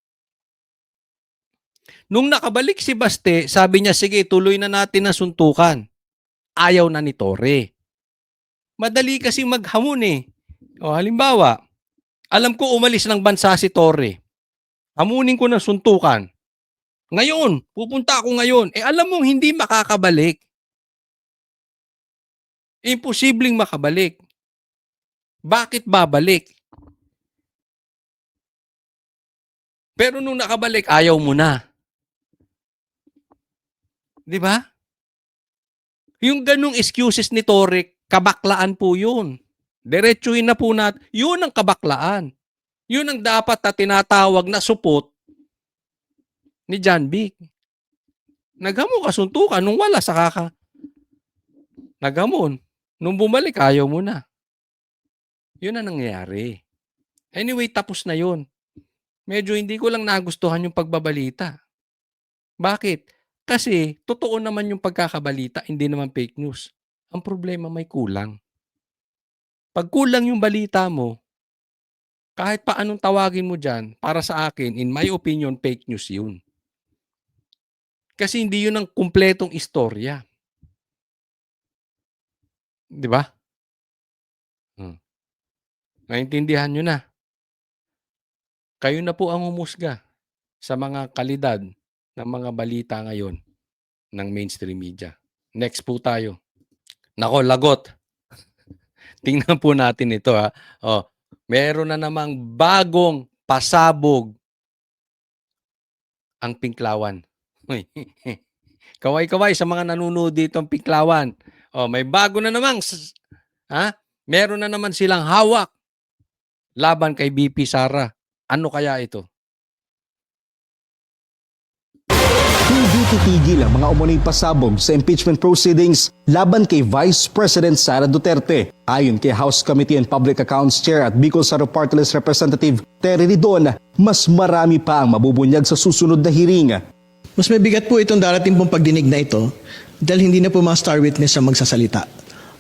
Nung nakabalik si Baste, sabi niya, sige, tuloy na natin ang suntukan. Ayaw na ni Torre. Madali kasi maghamon O halimbawa, alam ko umalis ng bansa si Torre. Hamunin ko ng suntukan. Ngayon, pupunta ako ngayon. Alam mong hindi makakabalik. Imposibleng makabalik. Bakit babalik? Pero nung nakabalik, ayaw mo na. Di ba? Yung ganung excuses ni Torre, kabaklaan po yun. Diretsuhin na po natin. Yun ang kabaklaan. Yun ang dapat na tinatawag na supot ni John Vic. Naghamon ka suntukan nung wala sa naghamon. Nung bumalik, ayaw mo na. Yun ang nangyayari. Anyway, tapos na yun. Medyo hindi ko lang nagustuhan yung pagbabalita. Bakit? Kasi totoo naman yung pagkakabalita, hindi naman fake news. Ang problema may kulang. Pag kulang yung balita mo, kahit pa anong tawagin mo dyan, para sa akin, in my opinion, fake news yun. Kasi hindi yun ang kumpletong istorya. Di ba? Naintindihan nyo na. Kayo na po ang humusga sa mga kalidad ng mga balita ngayon ng mainstream media. Next po tayo. Nako, lagot. Tingnan po natin ito meron na namang bagong pasabog ang Pinklawan. Kaway-kaway sa mga nanonood dito ang Pinklawan. May bago na namang meron na naman silang hawak laban kay BP Sara. Ano kaya ito? Hindi titigil ang mga umuning pasabog sa impeachment proceedings laban kay Vice President Sara Duterte. Ayon kay House Committee on Public Accounts Chair at Bicol Saro Party List Representative Terry Ridon, mas marami pa ang mabubunyag sa susunod na hearing. Mas mabigat po itong darating pong pagdinig na ito dahil hindi na po mga star witness ang magsasalita.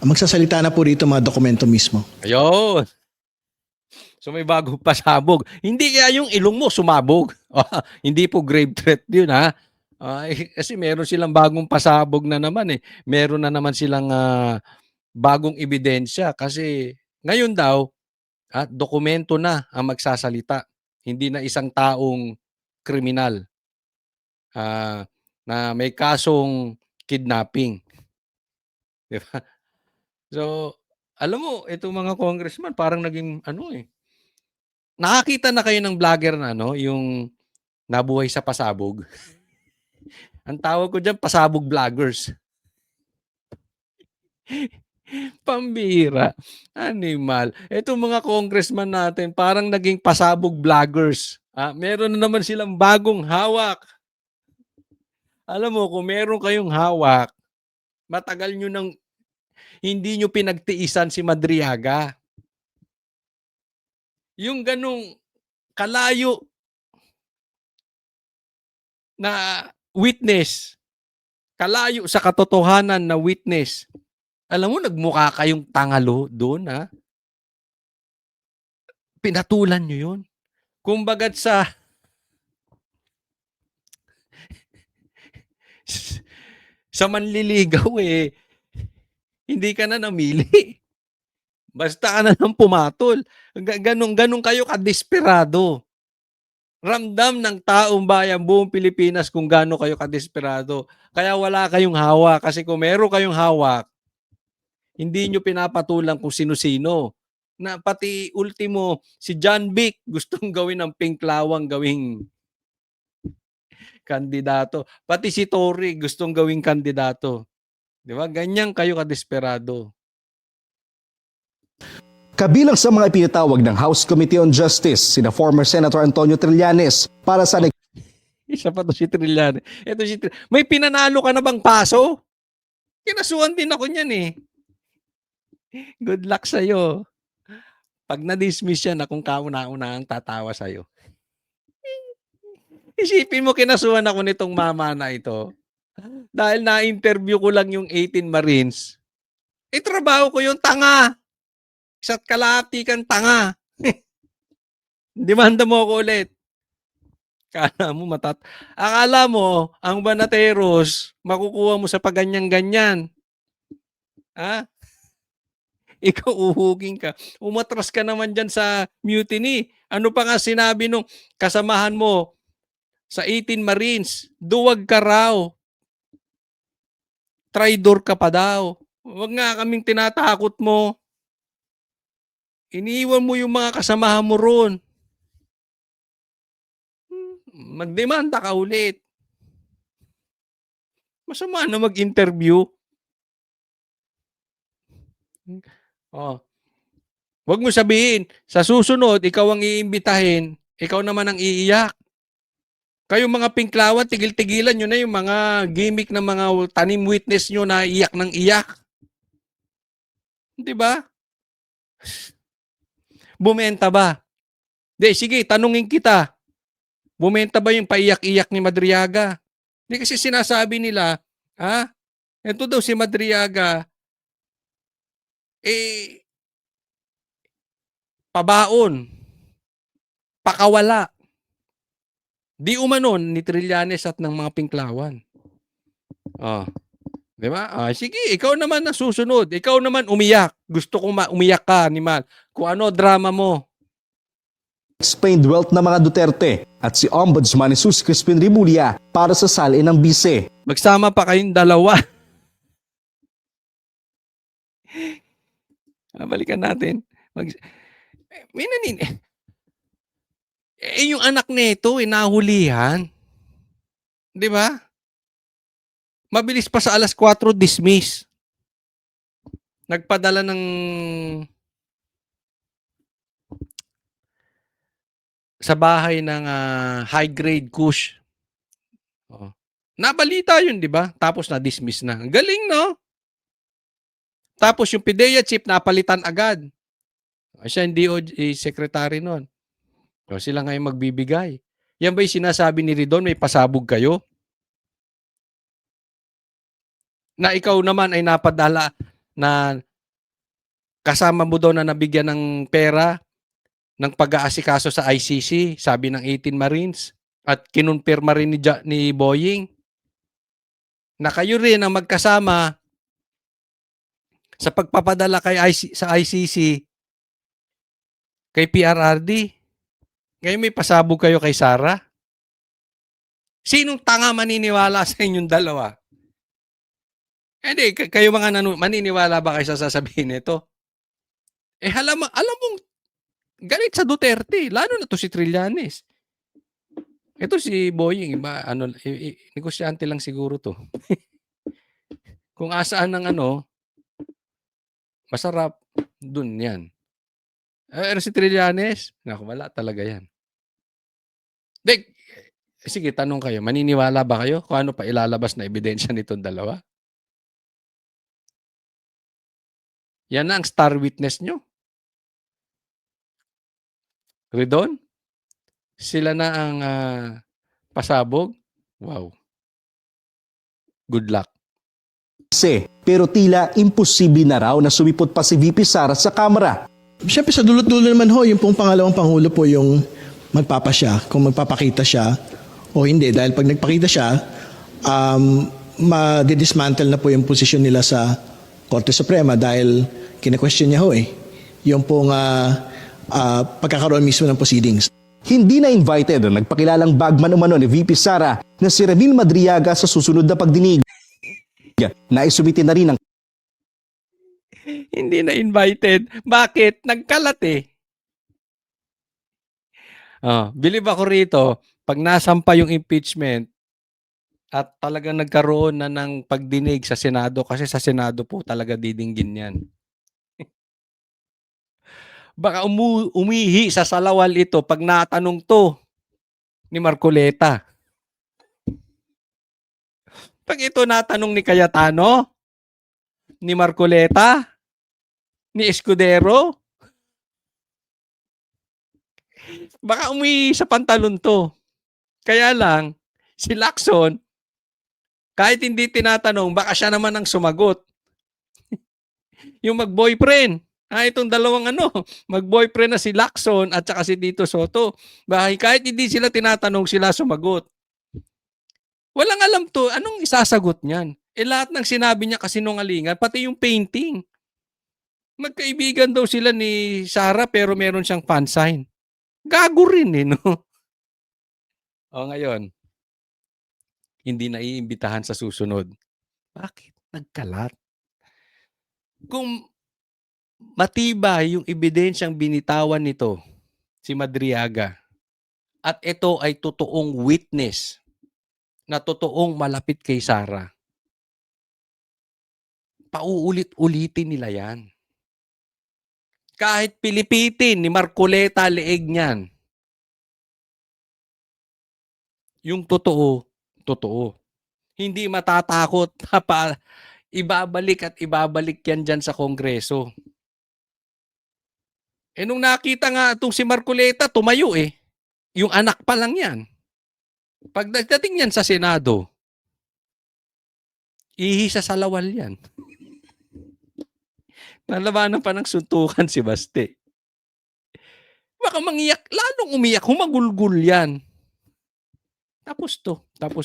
Ang magsasalita na po rito mga dokumento mismo. Ayun. So may bagong pasabog. Hindi kaya yung ilong mo sumabog. Hindi po grave threat yun kasi meron silang bagong pasabog na naman Meron na naman silang bagong ebidensya kasi ngayon daw dokumento na ang magsasalita. Hindi na isang taong kriminal na may kasong kidnapping. Diba? So, alam mo, itong mga congressman parang naging nakakita na kayo ng vlogger na yung nabuhay sa pasabog. Ang tawag ko dyan, pasabog vloggers. Pambira. Animal. Itong mga congressman natin, parang naging pasabog vloggers. Meron na naman silang bagong hawak. Alam mo, kung meron kayong hawak, matagal nyo nang hindi nyo pinagtiisan si Madriaga. Yung ganong kalayo na witness, kalayo sa katotohanan na witness. Alam mo, nagmukha kayong tangalo doon, ha? Pinatulan nyo yun. Kumbagat sa manliligaw hindi ka na namili. Basta ka na lang pumatol. Ganun kayo kadesperado. Ramdam ng taong bayan buong Pilipinas kung gaano kayo kadesperado. Kaya wala kayong hawak. Kasi kung meron kayong hawak, hindi nyo pinapatulang kung sino-sino. Na pati ultimo, si John Vic gustong gawin ng Pink Lawang gawing kandidato. Pati si Tory gustong gawing kandidato. Di ba? Ganyan kayo kadesperado. Kabilang sa mga ipinatawag ng House Committee on Justice, sina former Senator Antonio Trillanes para sa Isa pa to si Trillanes. May pinanalo ka na bang paso? Kinasuhan din ako niyan eh. Good luck sa'yo. Pag na-dismiss yan, akong kauna-una ang tatawa sa'yo. Isipin mo, kinasuhan ako nitong mama na ito. Dahil na-interview ko lang yung 18 Marines. Trabaho ko yung tanga. Isa't kalahati kang tanga. Demanda mo ako ulit. Akala mo, ang Banateros, makukuha mo sa paganyan-ganyan. Ha? Ikaw uhugin ka. Umatras ka naman dyan sa mutiny. Ano pa nga sinabi nung kasamahan mo sa 18 Marines? Duwag ka raw. Traidor ka pa daw. Huwag nga kaming tinatakot mo. Iniiwan mo yung mga kasamahan mo ron. Magdemanda ka ulit. Masama na mag-interview. Huwag mo sabihin, sa susunod, ikaw ang iimbitahin, ikaw naman ang iiyak. Kayo mga pinklawan, tigil-tigilan nyo na yung mga gimmick ng mga tanim witness nyo na iyak ng iyak. Di ba? Bumenta ba? Sige, tanungin kita. Bumenta ba yung paiyak-iyak ni Madriaga? Hindi kasi sinasabi nila, ito daw si Madriaga, pabaon, pakawala. Di umanon ni Trillanes at ng mga pinklawan. Di ba? Sige, ikaw naman ang susunod. Ikaw naman umiyak. Gusto kong umiyak ka, Nimal. Kung ano drama mo. explained wealth ng mga Duterte at si Ombudsman Jesus Crispin Rimulya para sa salin ng bise. Magsama pa kayong dalawa. Balikan natin. Yung anak nito, nahulihan. Di ba? Mabilis pa sa alas 4, dismiss. Nagpadala ng sa bahay ng high-grade kush. Nabalita yun, di ba? Tapos na-dismiss na. Galing, no? Tapos yung PIDEA chief, napalitan agad. Siya yung DOJ secretary nun. Sila ngayon magbibigay. Yan ba yung sinasabi ni Ridon, may pasabog kayo? Na ikaw naman ay napadala na kasama mo daw na nabigyan ng pera ng pag-aasikaso sa ICC, sabi ng 18 Marines, at kinonfirma rin ni Boying na kayo rin ang magkasama sa pagpapadala sa ICC kay PRRD. Ngayon may pasabog kayo kay Sara. Sinong tanga maniniwala sa inyong dalawa? Hindi, kayo mga maniniwala ba kayo sa sasabihin nito? Alam mong galit sa Duterte, lalo na to si Trillanes. Ito si Boying, negosyante lang siguro to. Kung asaan ng masarap, dun yan. Si Trillanes, wala talaga yan. Dek, sige, tanong kayo, maniniwala ba kayo kung ano pa ilalabas na ebidensya nitong dalawa? Yan na ang star witness nyo. Ridon, sila na ang pasabog. Wow. Good luck. Pero tila imposible na raw na sumipot pa si VP Sara sa Kamara. Siyempre sa dulot-dulo naman ho, yung pong pangalawang Pangulo po yung magpapasya, kung magpapakita siya o hindi. Dahil pag nagpakita siya, ma-dismantle na po yung posisyon nila sa Korte Suprema dahil kina-question niya ho yung pong pagkakaroon mismo ng proceedings. Hindi na invited ang nagpakilalang bagman umano ni VP Sara na si Ramil Madriaga sa susunod na pagdinig. Naisubitin na rin ang Hindi na invited. Bakit? Nagkalat eh. Believe ako rito, pag nasampa yung impeachment at talagang nagkaroon na ng pagdinig sa Senado, kasi sa Senado po talaga didinggin yan. Baka umihi sa salawal ito pag natanong to ni Marcoleta. Pag ito natanong ni Cayetano, ni Marcoleta, ni Escudero, baka umihi sa pantalon to. Kaya lang, si Lacson, kahit hindi tinatanong, baka siya naman ang sumagot. Yung mag-boyfriend. Itong dalawang mag-boyfriend na si Lacson at saka si Tito Soto. Kahit hindi sila tinatanong, sila sumagot. Walang alam to, anong isasagot niyan? Lahat ng sinabi niya kasinungalingan, pati yung painting. Magkaibigan daw sila ni Sara pero meron siyang fan sign. Gago rin no? Ngayon, hindi na iimbitahan sa susunod. Bakit? Nagkalat. Kung matibay yung ebidensyang binitawan nito, si Madriaga, at ito ay totoong witness na totoong malapit kay Sara, pauulit-ulitin nila yan. Kahit pilipitin ni Marcoleta leeg niyan, yung totoo, totoo. Hindi matatakot na ibabalik at ibabalik yan dyan sa Kongreso. Nung nakita nga itong si Marcoleta, tumayo Yung anak pa lang yan. Pagdating yan sa Senado, ihi sa salawal yan. Nalabanan pa ng suntukan si Baste. Baka mangiyak, lalong umiyak, humagulgul yan. Tapos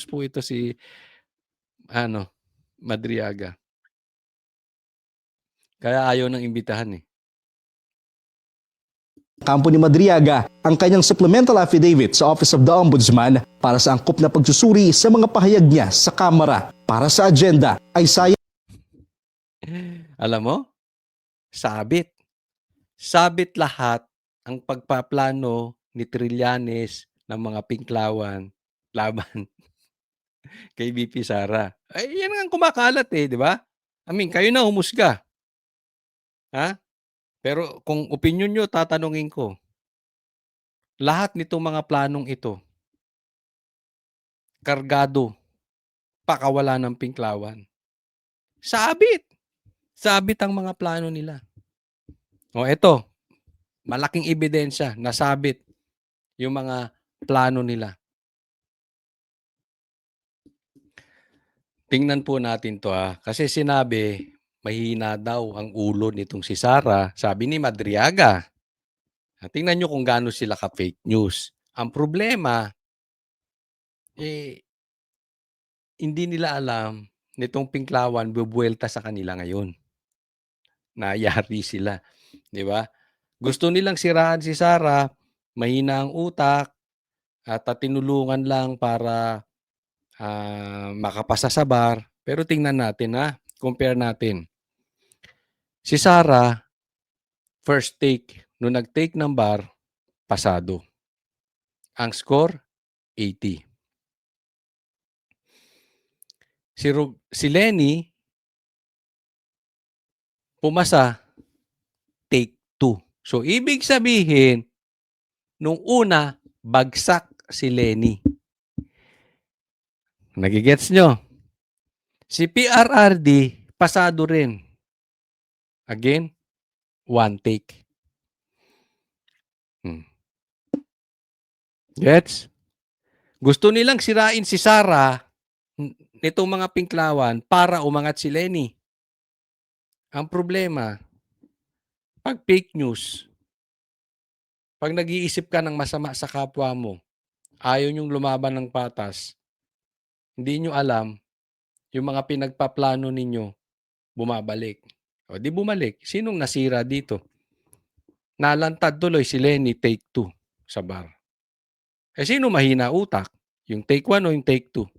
po ito si Madriaga. Kaya ayaw nang imbitahan kampo ni Madriaga ang kanyang supplemental affidavit sa Office of the Ombudsman para sa angkop na pagsusuri sa mga pahayag niya sa Kamara. Para sa agenda ay sayang. Alam mo? Sabit. Sabit lahat ang pagpaplano ni Trillanes ng mga pinklawan laban kay VP Sara. Yan ang kumakalat di ba? Kayo na humusga. Pero kung opinion nyo, tatanungin ko. Lahat nitong mga planong ito, kargado, pakawala ng pinklawan. Sabit. Sabit ang mga plano nila. Eto, malaking ebidensya, nasabit yung mga plano nila. Tingnan po natin to kasi sinabi, mahina daw ang ulo nitong si Sara, sabi ni Madriaga. Tingnan nyo kung gaano sila ka-fake news. Ang problema, hindi nila alam nitong pinklawan bubuelta sa kanila ngayon. Nayari sila. Di ba? Gusto nilang siraan si Sara, mahina ang utak, at tinulungan lang para makapasa sa bar. Pero tingnan natin compare natin. Si Sara, first take, nung nag-take ng bar, pasado. Ang score, 80. Si Lenny, pumasa, take 2. So, ibig sabihin, nung una, bagsak si Lenny. Nagigets nyo? Si PRRD, pasado rin. Again, one take. Gets? Gusto nilang sirain si Sara nitong mga pinklawan para umangat si Lenny. Ang problema, pag fake news, pag nag-iisip ka ng masama sa kapwa mo, ayaw niyong lumaban ng patas, hindi niyo alam, yung mga pinagpaplano ninyo, bumabalik. O di bumalik. Sinong nasira dito? Nalantad tuloy si Lenny take 2 sa bar. Eh sino mahina utak? Yung take 1 o yung take 2?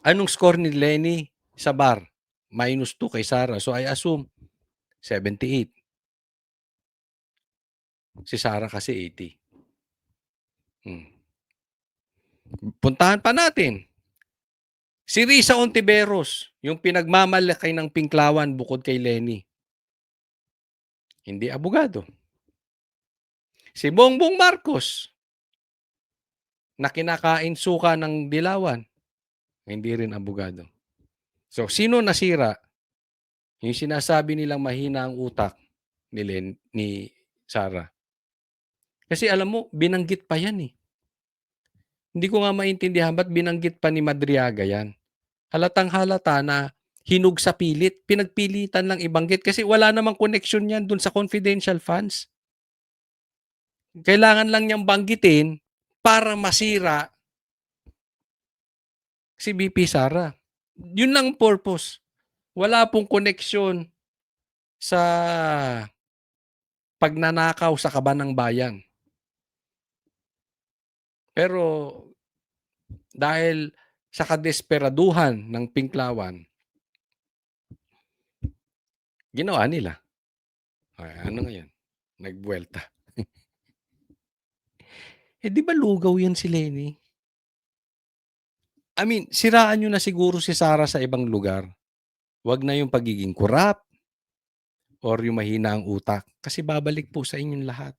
Anong score ni Lenny sa bar? -2 kay Sara. So I assume 78. Si Sara kasi 80. Puntahan pa natin. Si Risa Ontiveros, yung pinagmamalaki ng pinklawan bukod kay Lenny. Hindi abogado. Si Bongbong Marcos, na kinakain suka ng dilawan. Hindi rin abogado. So, sino nasira? Yung sinasabi nilang mahina ang utak ni Sara. Kasi alam mo, binanggit pa yan eh. Hindi ko nga maintindihan ba't binanggit pa ni Madriaga yan. Halatang halata na hinug sa pilit, pinagpilitan lang ibanggit kasi wala namang connection yan dun sa confidential funds. Kailangan lang niyang banggitin para masira si BP Sara. Yun lang ang purpose. Wala pong connection sa pagnanakaw sa kaban ng bayan. Pero dahil sa kadesperaduhan ng pinklawan, ginawa nila. Ay, ano ngayon? Nagbuwelta. Di ba lugaw yan si Lenny? I mean, siraan nyo na siguro si Sara sa ibang lugar. Wag na yung pagiging kurap or yung mahina ang utak. Kasi babalik po sa inyong lahat.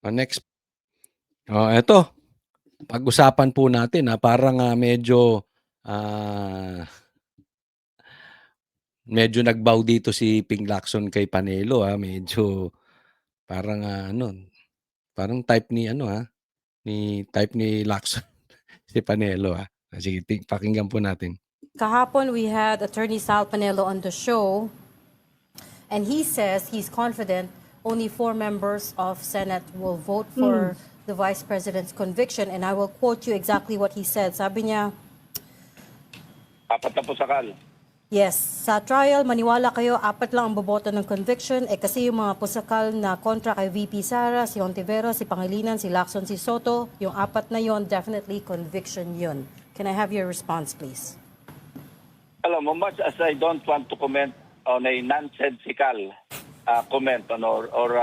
Next. Eto. Pag-usapan po natin. Parang medyo nagbaw dito si Ping Lacson kay Panelo. Medyo parang parang type ni type ni Lacson si Panelo. Sige, pakinggan po natin. Kahapon, we had Attorney Sal Panelo on the show, and he says he's confident only 4 members of Senate will vote for the Vice President's conviction. And I will quote you exactly what he said. Sabi niya, 4 na pusakal. yes, sa trial, maniwala kayo, 4 lang ang boboto ng conviction. Kasi yung mga pusakal na kontra kay VP Sara, si Ontiveros, si Pangilinan, si Lacson, si Soto, yung 4 na yon, definitely conviction yun. Can I have your response, please? Alam mo, much as I don't want to comment on a nonsensical comment or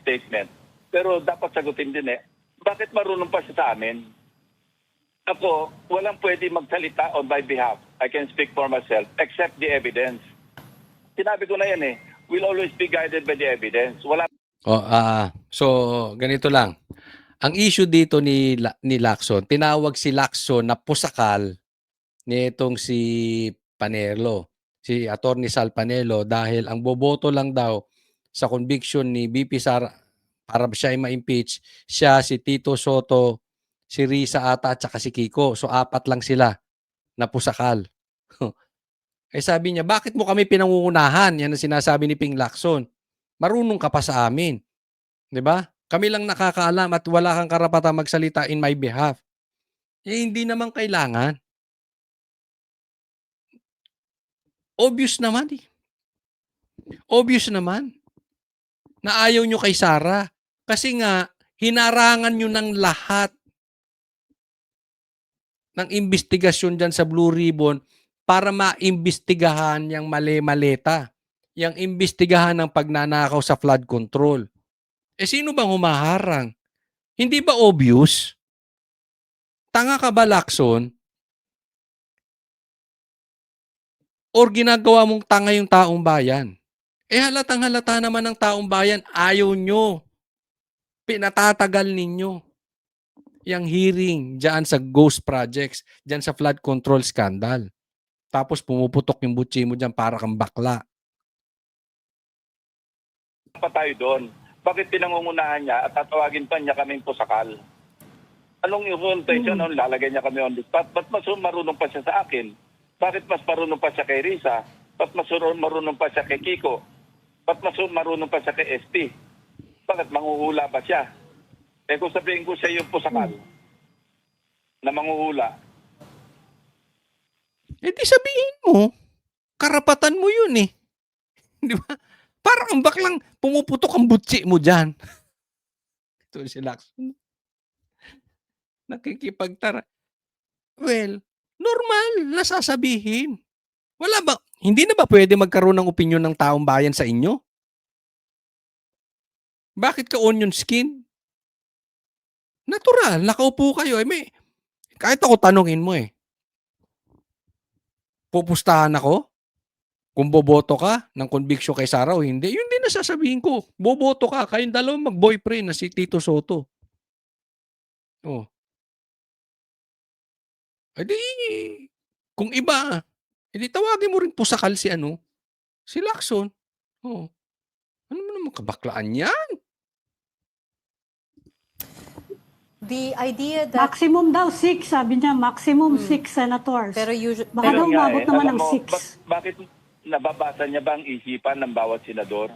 statement, pero dapat sagutin din bakit marunong pa siya sa amin? Ako, walang pwede magsalita on my behalf. I can speak for myself, except the evidence. Sinabi ko na yan we'll always be guided by the evidence. Wala. So, ganito lang. Ang issue dito ni Lacson, tinawag si Lacson na pusakal nitong si Panelo, si Attorney Sal Panelo, dahil ang boboto lang daw sa conviction ni BP Sara para siya ay ma-impeach, siya, si Tito Soto, si Risa ata at saka si Kiko. So 4 lang sila na pusakal. Sabi niya, bakit mo kami pinangungunahan? Yan ang sinasabi ni Ping Lacson. Marunong ka pa sa amin. 'Di ba? Kami lang nakakaalam at wala kang karapatang magsalita in my behalf. Hindi naman kailangan. Obvious naman Obvious naman na ayaw nyo kay Sara. Kasi nga, hinarangan nyo ng lahat ng investigasyon dyan sa Blue Ribbon para maimbestigahan yung mali-maleta. Yung imbestigahan ng pagnanakaw sa flood control. Sino bang humaharang? Hindi ba obvious? Tanga ka ba, Lacson? Or ginagawa mong tanga yung taong bayan? Halatang halata naman ng taong bayan, ayaw nyo Pinatatagal ninyo yang hearing diyan sa ghost projects, diyan sa flood control scandal. Tapos pumuputok yung butsi mo diyan para kang bakla. Pa tayo doon. Bakit pinangungunahan niya at tatawagin pa niya kaming pusakal? Anong confrontation? Anong lalagay niya kami on the spot? Ba't mas marunong pa siya sa akin? Bakit mas marunong pa siya kay Risa? Ba't mas marunong pa siya kay Kiko? Ba't mas marunong pa siya kay SP? Bakit manghuhula ba siya? Eh kung sabihin ko siya yung pusakal na manghuhula, Eh di sabihin mo, karapatan mo yun eh. Di ba? Parang ang baklang pumuputok ang butsi mo dyan. Ito si Lacson. Nakikipagtara. Well, normal na sasabihin. Wala ba, hindi na ba pwede magkaroon ng opinyon ng taong bayan sa inyo? Bakit ka onion skin? Natural, nakaupo kayo. Kahit ako tanungin mo eh. Pupustahan ako? Kung boboto ka ng conviction kay Sara o hindi, yun din nasasabihin ko. Boboto ka, kayong dalawang mag-boyfriend na si Tito Soto. Oh. Edi, kung iba, edi tawagin mo rin pusakal si si Lacson. Oh. Ano mo naman kabaklaan yan? The idea that... Maximum daw 6, sabi niya, maximum 6 senators. Pero usually... Baka daw umabot naman alam ng mo, 6. bakit nababasa niya ba ang isipan ng bawat senador?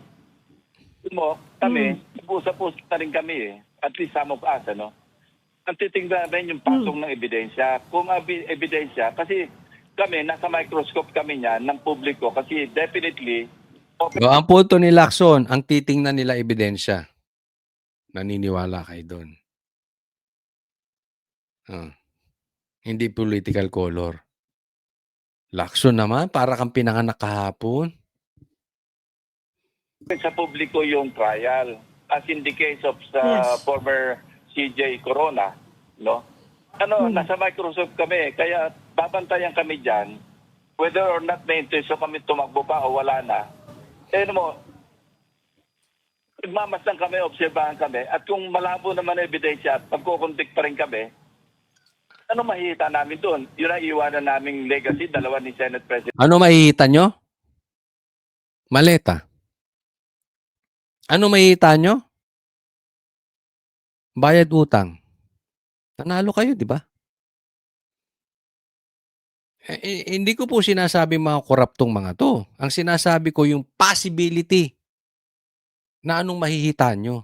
Mo, kami, nag-usap-usap na rin kami eh. At least some of us, Ang titingnan namin yung pasong ng ebidensya. Kung ebidensya, kasi kami, nasa microscope kami niyan ng publiko kasi definitely... So, ang punto ni Lacson, ang titingnan nila ebidensya. Naniniwala kayo doon. Hindi political color. Lacson naman, para kang pinanganak kahapon. Sa publiko yung trial. As in the case of former CJ Corona, no? Nasa Microsoft kami, kaya babantayan kami dyan, whether or not may intention kami tumakbo pa o wala na. Nagmamasdan kami, obserbahan kami, at kung malabo naman ang ebidensya at pagkukonvict pa rin kami, ano mahihita namin doon? Yun ang iwanan naming legacy, dalawa ni Senate President. Ano mahihita nyo? Maleta. Ano mahihita nyo? Bayad utang. Nanalo kayo, di ba? Hindi ko po sinasabi mga koraptong mga to. Ang sinasabi ko yung possibility na anong mahihita nyo.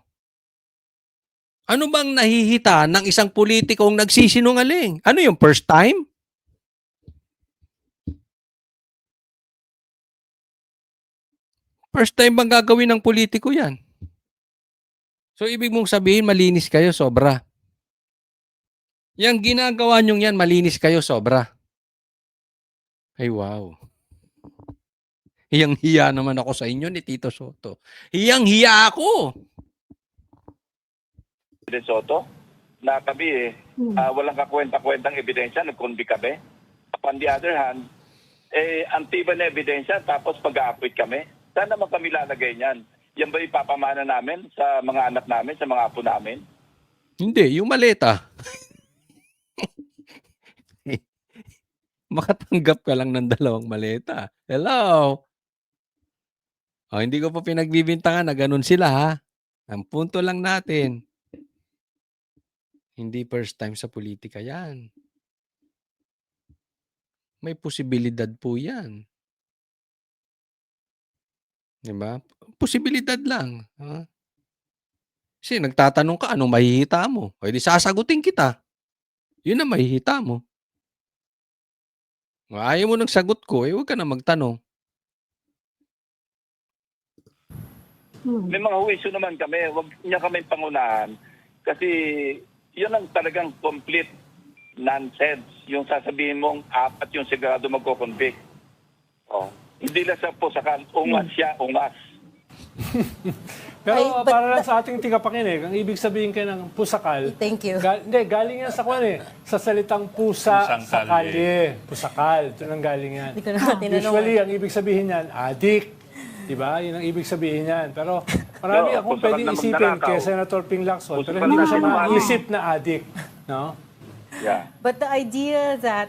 Ano bang nahihita ng isang politikong nagsisinungaling? Ano yung first time? First time bang gagawin ng politiko yan? So, ibig mong sabihin, malinis kayo, sobra. Yang ginagawa nyong yan, malinis kayo, sobra. Ay, wow. Hiyang-hiya naman ako sa inyo ni Tito Soto. Hiyang-hiya ako. Soto, na kami walang kakwenta-kwentang ebidensya, nag-convict kami. On the other hand, ang tiba na ebidensya, tapos pag-a-appoint kami. Saan naman kami lalagay niyan? Yan ba ipapamana namin sa mga anak namin, sa mga apo namin? Hindi, yung maleta. Makatanggap ka lang ng 2 maleta. Hello? Hindi ko pa pinagbibintangan na ganun sila, ha? Ang punto lang natin, hindi first time sa politika yan. May posibilidad po yan. Diba? Posibilidad lang. Ha? Kasi nagtatanong ka, anong mahihita mo? O di sasagutin kita. Yun ang mahihita mo. Ayaw mo ng sagot ko, huwag ka na magtanong. May mga huwisyo naman kami, huwag niya kami pangunahan. Kasi yun ang talagang complete nonsense. Yung sasabihin mong 4 yung sigurado magko-convict. Hindi lang sa pusakal, ungas siya, ungas. Pero para lang sa ating tigapakinig, ang ibig sabihin kayo ng pusakal. Thank you. Galing yan sa sa salitang pusa sa kalye. Pusakal, ito nang galing yan. Hindi ko na tinanong. Usually, ang ibig sabihin yan, adik. Diba? Yun ang ibig sabihin yan. Pero Marami No, akong kung sakal pwedeng na isipin magnanakaw. kay Senator Ping Lacson, Kung pero sakal hindi ko na siya sinungaling. maisip na addict. No? Yeah. But the idea that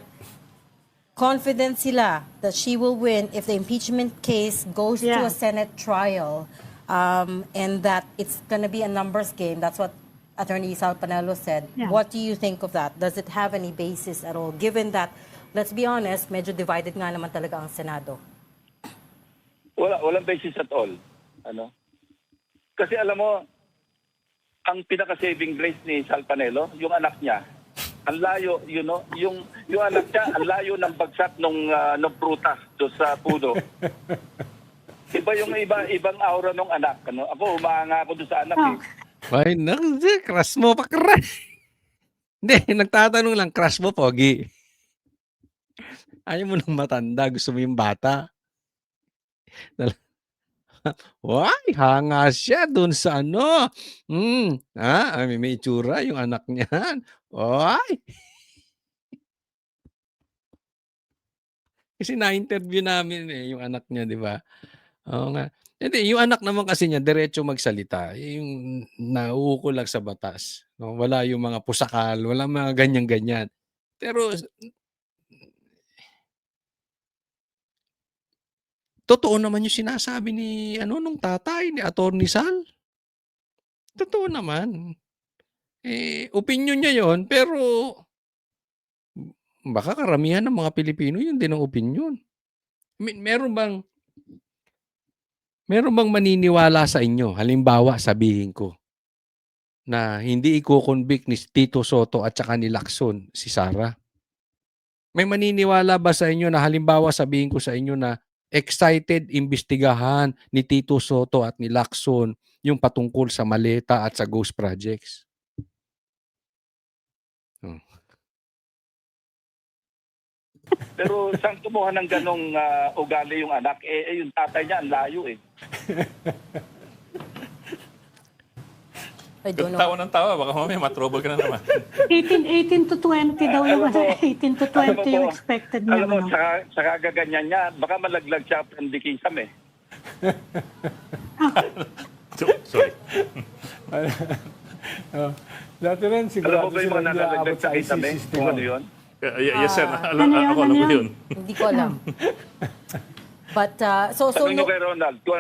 confident sila that she will win if the impeachment case goes to Yeah. a Senate trial, and that it's going to be a numbers game. That's what Attorney Sal Panelo said. Yeah. What do you think of that? Does it have any basis at all? Given that, let's be honest, medyo divided nga naman talaga ang Senado. Walang basis at all. Ano? Kasi alam mo, ang pinaka-saving grace ni Sal Panelo, yung anak niya, ang layo, yung anak niya, ang layo ng bagsak ng prutas do sa puno. Ibang aura ng anak. Ano? Ako, umaanga ako doon sa anak eh. Ay, crush mo pa, crush. Hindi, nagtatanong lang, crush mo, Pogi. Ayaw mo ng matanda, gusto mo yung bata. Why, hanga siya dun sa ano. May itsura yung anak niyan. Why? Kasi na-interview namin yung anak niya, di ba? Oo nga. Hindi, yung anak naman kasi niya, diretso magsalita. Yung nauukol lang sa batas. No? Wala yung mga pusakal, wala mga ganyan-ganyan. Pero, totoo naman yung sinasabi ni, nung tatay, ni Attorney Sal. Totoo naman. Opinion niya yon, pero baka karamihan ng mga Pilipino yun din ang opinion. Meron bang maniniwala sa inyo? Halimbawa, sabihin ko na hindi iko-convict ni Tito Soto at saka ni Lacson si Sara. May maniniwala ba sa inyo na halimbawa sabihin ko sa inyo na excited imbestigahan ni Tito Soto at ni Lacson yung patungkol sa maleta at sa ghost projects? Pero saan kumuha ng ganong ugali yung anak? Yung tatay niya, ang layo eh. I don't know. Tawa ng tawa, baka mamaya matrouble ka na naman. 18 to 20 daw yung Alam mo, 18 to 20 yung expected niya. Alam mo, ano. sa kagaganyan niya, baka malaglag siya from the kisam eh. Sorry. Dati rin, Alam sigurado mo ba yung mga sila hindi nalalaglag aabot sa sa kisam eh? ICC. Kung ano yun? Yes, sir. Ano yun, Ako alam ano ko yun? yun. Hindi ko alam. But, so Tanong nyo no, kay Ronald, kung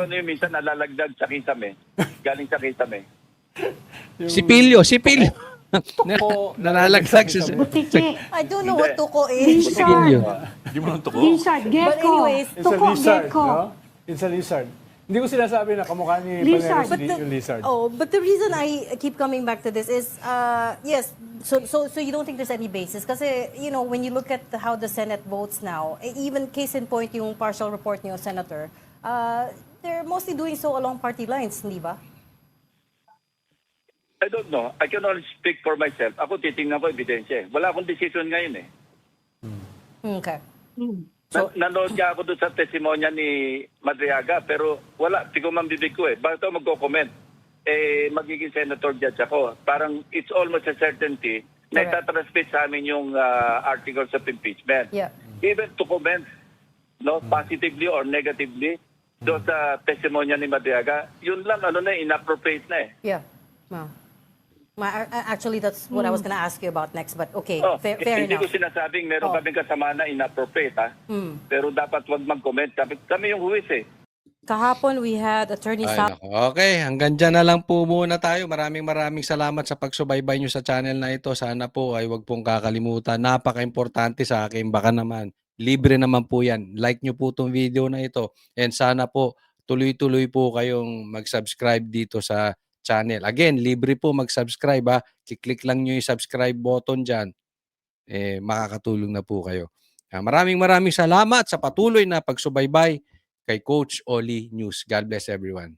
ano yung minsan nalalagdag sa kisame. Galing sa kisame. Si Pilio. Tuko, Nalalaglag siya. Butiki. I don't know what tuko is. Pilio. Hindi mo nang tuko. Lizard, But gecko. anyways, It's a Tuko, lizard, gecko. no? It's a lizard. Hindi ko sinasabi na kamukha ni Lizard. Panero yung lizard. But the reason I keep coming back to this is, yes, so you don't think there's any basis? Kasi, when you look at how the Senate votes now, even case in point yung partial report niyo, Senator, they're mostly doing so along party lines, hindi ba? I don't know. I can only speak for myself. Ako titingnan ko ebidensya eh. Wala akong decision ngayon eh. Okay. Nanood nga ako doon sa testimonya ni Madriaga, pero wala, siguro mambibig ko eh. Bakit ako magko-comment? Magiging senator judge ako. Parang it's almost a certainty na Correct. itatransmit sa amin yung articles of impeachment. Yeah. Even to comment positively or negatively doon sa testimonya ni Madriaga, yun lang, inappropriate na eh. Yeah. Wow. Actually, that's what I was gonna ask you about next, but okay, fair Hindi enough. ko sinasabing meron kaming kasama na inappropriate ha. Pero dapat wag mag-comment. Kami yung huwis eh. Kahapon, we had Attorney Ay, Sal. nako. Okay, hanggang dyan na lang po muna tayo. Maraming salamat sa pagsubaybay nyo sa channel na ito. Sana po ay wag pong kakalimutan. Napaka-importante sa akin. Baka naman, libre naman po yan. Like nyo po itong video na ito. And sana po, tuloy-tuloy po kayong mag-subscribe dito sa channel. Again, libre po mag-subscribe ha. Kiklik lang nyo yung subscribe button dyan. Makakatulong na po kayo. Maraming salamat sa patuloy na pagsubaybay kay Coach Oli News. God bless everyone.